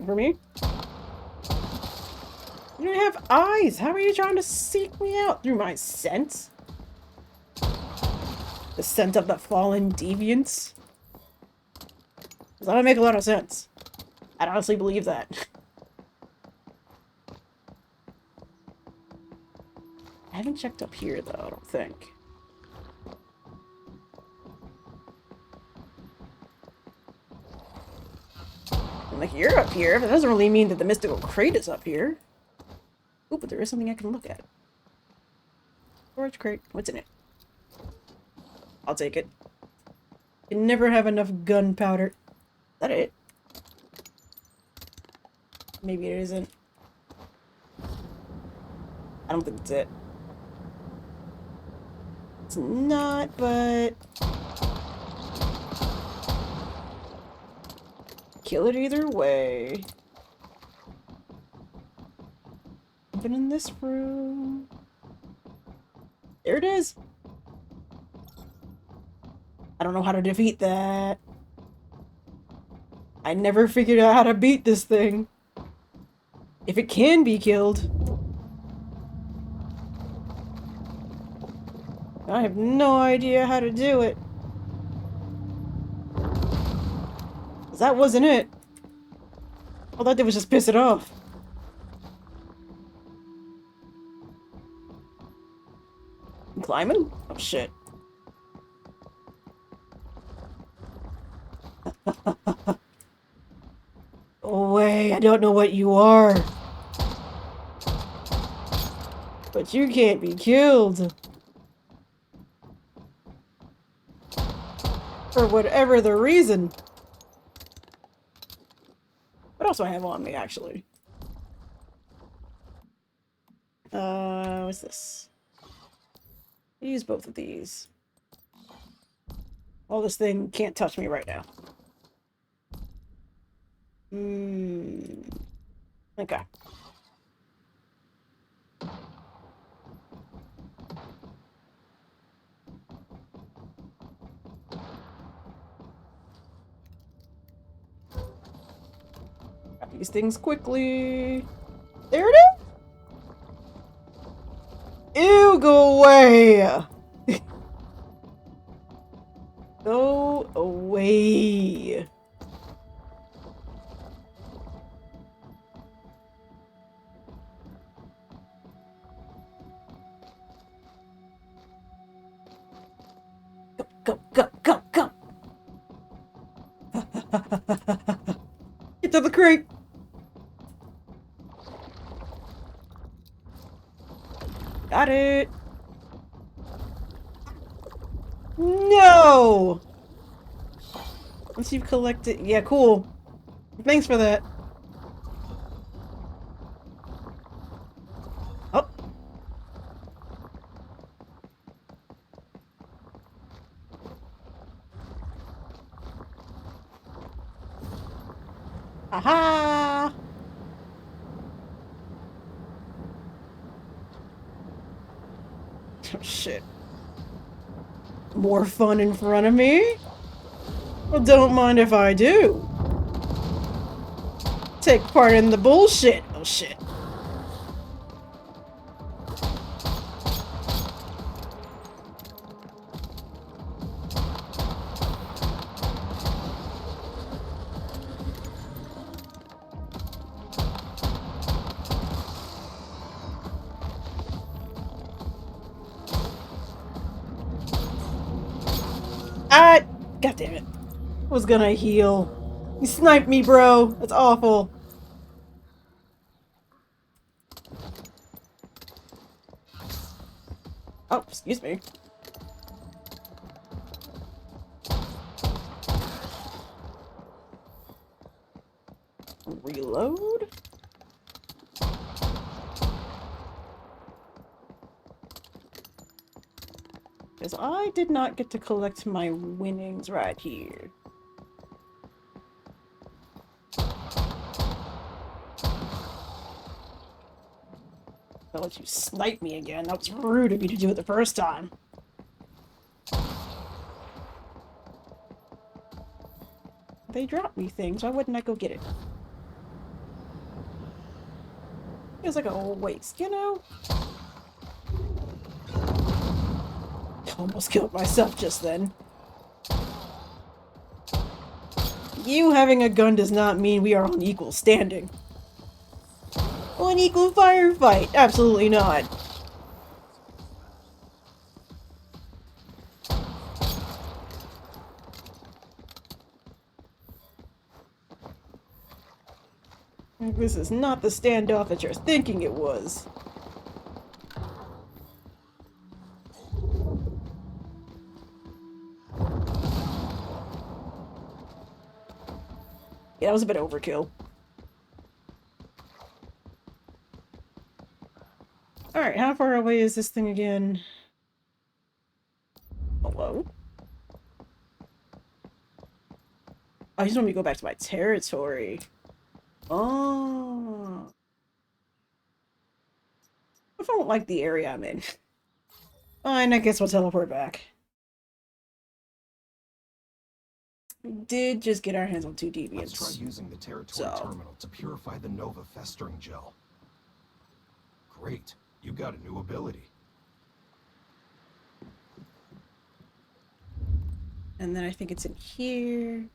For me? You don't have eyes. How are you trying to seek me out? Through my scent? The scent of the fallen deviants? Does that make a lot of sense? I'd honestly believe that. I haven't checked up here though, I don't think. Like, you're up here, but that doesn't really mean that the mystical crate is up here. Ooh, but there is something I can look at. Storage crate. What's in it? I'll take it. You never have enough gunpowder. Is that it? Maybe it isn't. I don't think it's it. It's not, but... Kill it either way. Nothing in this room. There it is. I don't know how to defeat that. I never figured out how to beat this thing. If it can be killed. I have no idea how to do it. 'Cause that wasn't it. All that did was just piss it off. I'm climbing? Oh shit. Go away, I don't know what you are. But you can't be killed. For whatever the reason. What else do I have on me, actually? What's this? Use both of these. Oh, this thing can't touch me right now. Okay. Grab these things quickly. There it is! Ew, go away! Go away. Go, go, go, go! Get to the crate! Got it! No! Once you've collected... Yeah, cool. Thanks for that. Oh. Aha! Oh, shit. More fun in front of me? Well, don't mind if I do. Take part in the bullshit. Oh, shit. God damn it. I was gonna heal. You sniped me, bro. That's awful. Oh, excuse me. Reload? Because I did not get to collect my winnings right here. I'll let you snipe me again. That was rude of you to do it the first time. They dropped me things. Why wouldn't I go get it? Feels like a whole waste, you know? Almost killed myself just then. You having a gun does not mean we are on equal standing. On equal firefight. Absolutely not. This is not the standoff that you're thinking it was. Yeah, that was a bit overkill. Alright, how far away is this thing again? Hello? Oh, he's want me to go back to my territory. Oh. don't like the area I'm in. Fine, I guess we'll teleport back. We did just get our hands on 2 deviants. Let's try using the territory terminal to purify the Nova festering gel. Great, you got a new ability. And then I think it's in here.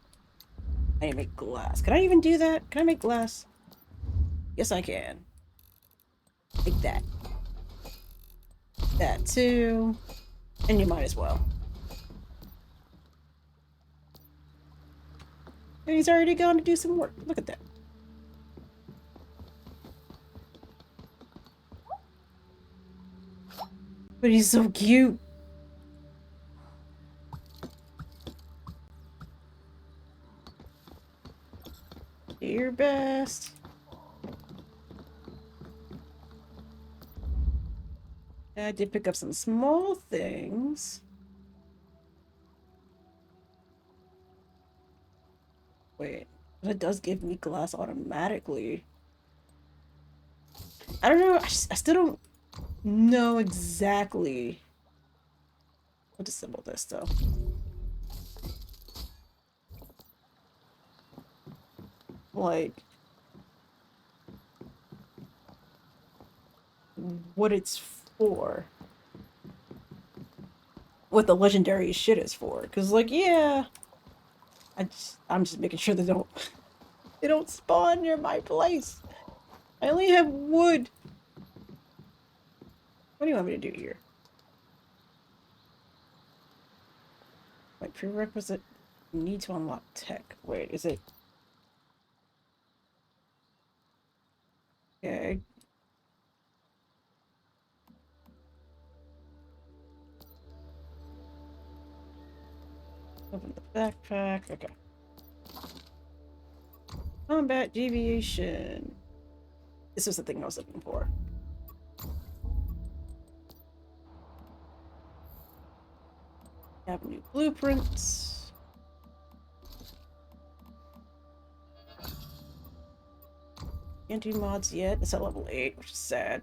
I need to make glass. Can I even do that? Can I make glass? Yes, I can. Like that. That too. And you might as well. And he's already gone to do some work. Look at that. But he's so cute. Do your best. I did pick up some small things. Wait, but it does give me glass automatically. I don't know. I still don't know exactly. I'll disassemble this though. Like what it's for. What the legendary shit is for. Cause like, yeah. I'm just making sure they don't spawn near my place. I only have wood. What do you want me to do here? Like prerequisite need to unlock tech. Wait, is it? Okay. Open the backpack. Okay. Combat deviation. This was the thing I was looking for. Have new blueprints. Can't do mods yet. It's at level 8, which is sad.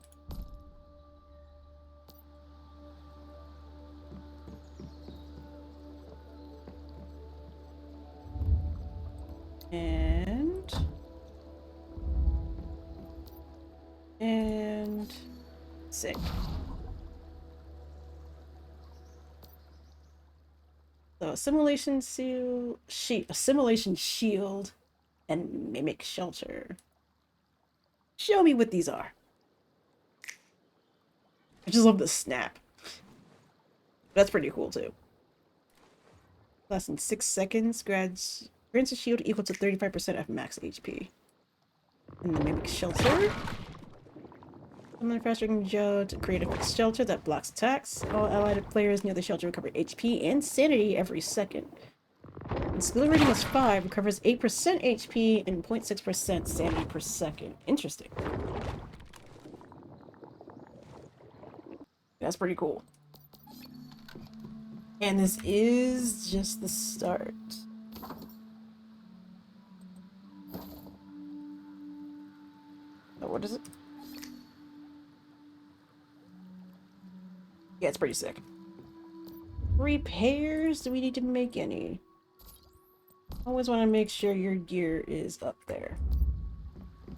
And sick. So assimilation assimilation shield, and mimic shelter. Show me what these are. I just love the snap. That's pretty cool too. Less than 6 seconds, grants a shield equal to 35% of max HP. And the mimic shelter. I'm manufacturing gel to create a fixed shelter that blocks attacks. All allied players near the shelter recover HP and sanity every second. And skill rating is 5, recovers 8% HP and 0.6% sanity per second. Interesting. That's pretty cool. And this is just the start. Oh, what is it? Yeah, it's pretty sick. Repairs? Do we need to make any? Always want to make sure your gear is up there.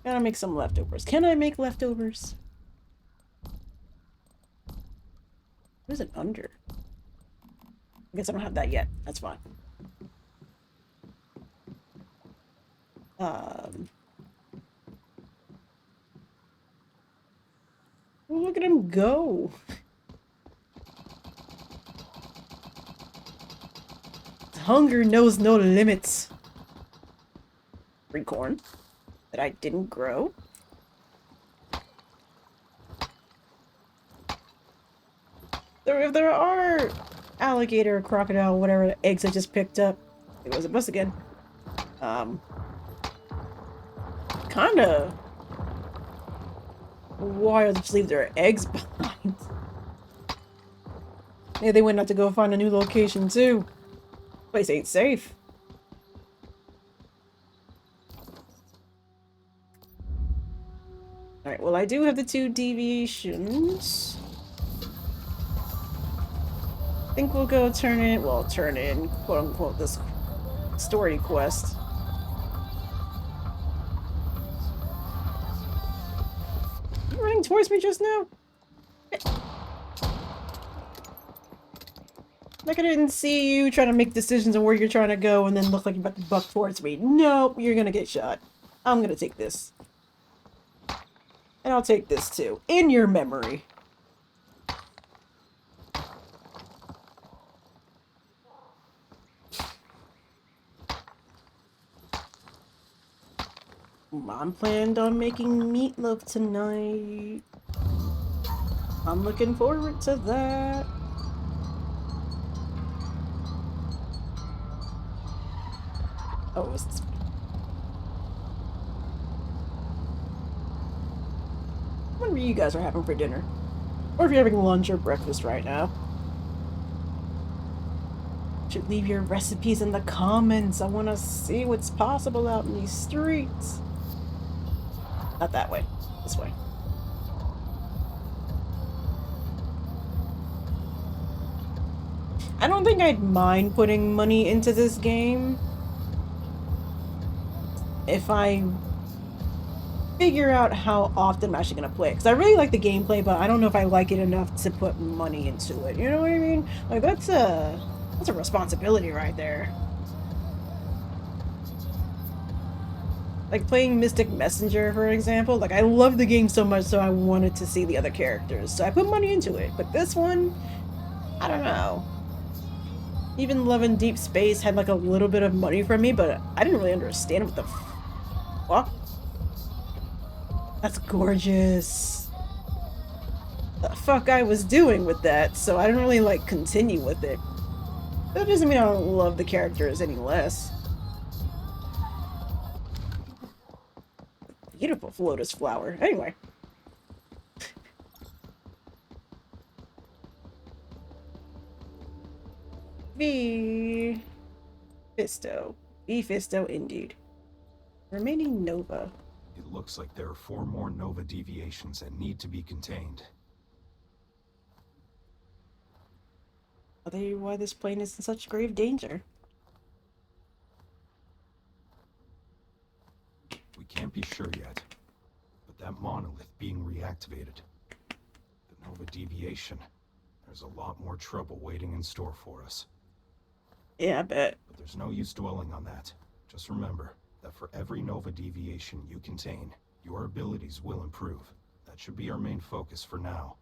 Gotta make some leftovers. Can I make leftovers? What is it under? I guess I don't have that yet. That's fine. Oh, look at him go. Hunger knows no limits. Free corn that I didn't grow. If there are alligator, crocodile, whatever eggs I just picked up, it was a bus again. Kinda wild to just leave their eggs behind. Yeah, they went out to go find a new location too. Place ain't safe. Alright, Alright, well I do have the 2 deviations. I think we'll go turn in, quote unquote, this story quest. You running towards me just now? Like I didn't see you trying to make decisions on where you're trying to go and then look like you're about to buck towards me. Nope, you're gonna get shot. I'm gonna take this. And I'll take this too. In your memory. Mom planned on making meatloaf tonight. I'm looking forward to that. Oh, it's this. I wonder what you guys are having for dinner. Or if you're having lunch or breakfast right now. Should leave your recipes in the comments. I want to see what's possible out in these streets. Not that way. This way. I don't think I'd mind putting money into this game if I figure out how often I'm actually going to play it. Because I really like the gameplay, but I don't know if I like it enough to put money into it. You know what I mean? Like, that's a responsibility right there. Like, playing Mystic Messenger, for example. Like, I love the game so much, so I wanted to see the other characters. So I put money into it. But this one, I don't know. Even Love in Deep Space had, like, a little bit of money from me, but I didn't really understand what the fuck. That's gorgeous. The fuck I was doing with that, so I didn't really, like, continue with it. That doesn't mean I don't love the characters any less. Beautiful lotus flower. Anyway. V. Fisto. V. Fisto, indeed. Remaining Nova. It looks like there are 4 more Nova deviations that need to be contained. I'll tell you why this plane is in such grave danger. We can't be sure yet, but that monolith being reactivated, the Nova deviation, there's a lot more trouble waiting in store for us. Yeah, I bet. But there's no use dwelling on that. Just remember that for every Nova deviation you contain, your abilities will improve. That should be our main focus for now.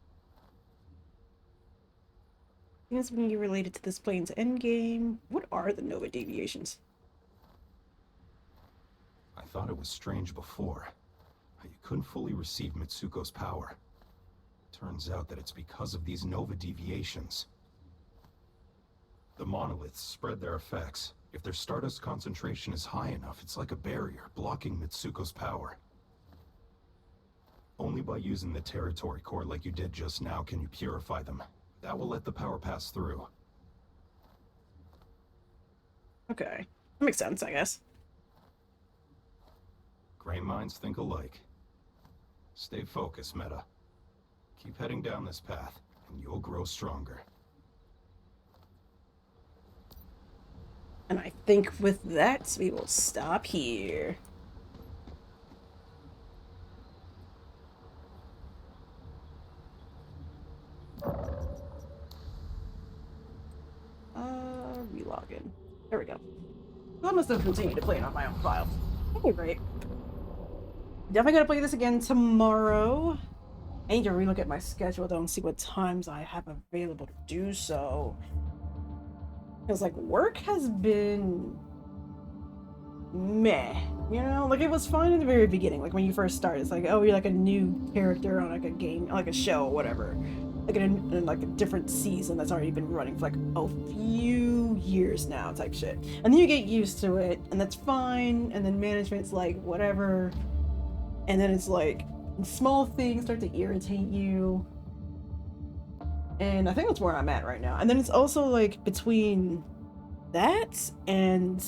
Things being related to this plane's endgame. What are the Nova deviations? I thought it was strange before, how you couldn't fully receive Mitsuko's power. Turns out that it's because of these Nova deviations. The monoliths spread their effects. If their Stardust concentration is high enough, it's like a barrier, blocking Mitsuko's power. Only by using the territory core like you did just now can you purify them. That will let the power pass through. Okay. That makes sense, I guess. Gray minds think alike. Stay focused, Meta. Keep heading down this path, and you'll grow stronger. And I think with that, we will stop here. Relogin. There we go. I must have continued to play it on my own file. Okay, great. Definitely gonna play this again tomorrow. I need to relook at my schedule though and see what times I have available to do so. Because, like, work has been meh, you know? Like, it was fine in the very beginning, like, when you first start. It's like, oh, you're, like, a new character on, like, a game, like, a show or whatever. Like, in like, a different season that's already been running for, like, a few years now type shit. And then you get used to it, and that's fine, and then management's like, whatever. And then it's, like, small things start to irritate you. And I think that's where I'm at right now. And then it's also like between that and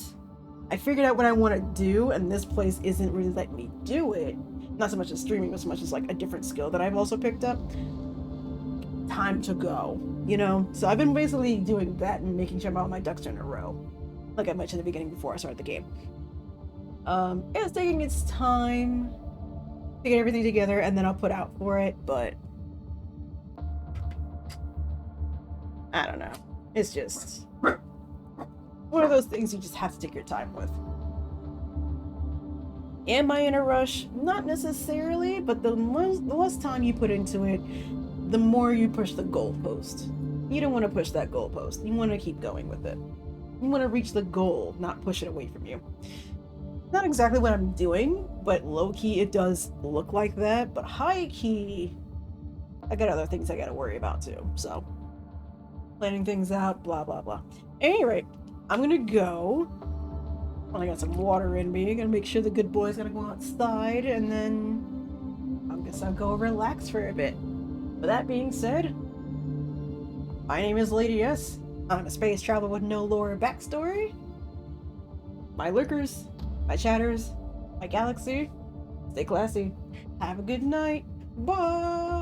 I figured out what I want to do, and this place isn't really letting me do it. Not so much as streaming, but so much as like a different skill that I've also picked up. Time to go, you know? So I've been basically doing that and making sure I'm all my ducks are in a row. Like I mentioned at the beginning before I started the game. It's taking its time to get everything together, and then I'll put out for it, but I don't know. It's just one of those things you just have to take your time with. Am I in a rush? Not necessarily, but the less time you put into it, the more you push the goalpost. You don't want to push that goalpost. You want to keep going with it. You want to reach the goal, not push it away from you. Not exactly what I'm doing, but low-key it does look like that, but high-key I got other things I gotta worry about too, so planning things out, blah blah blah. At any rate, I'm gonna go. I got some water in me. Gonna make sure the good boy's gonna go outside, and then I guess I'll go relax for a bit. With that being said, my name is Lady S. I'm a space traveler with no lore or backstory. My lurkers, my chatters, my galaxy. Stay classy. Have a good night. Bye.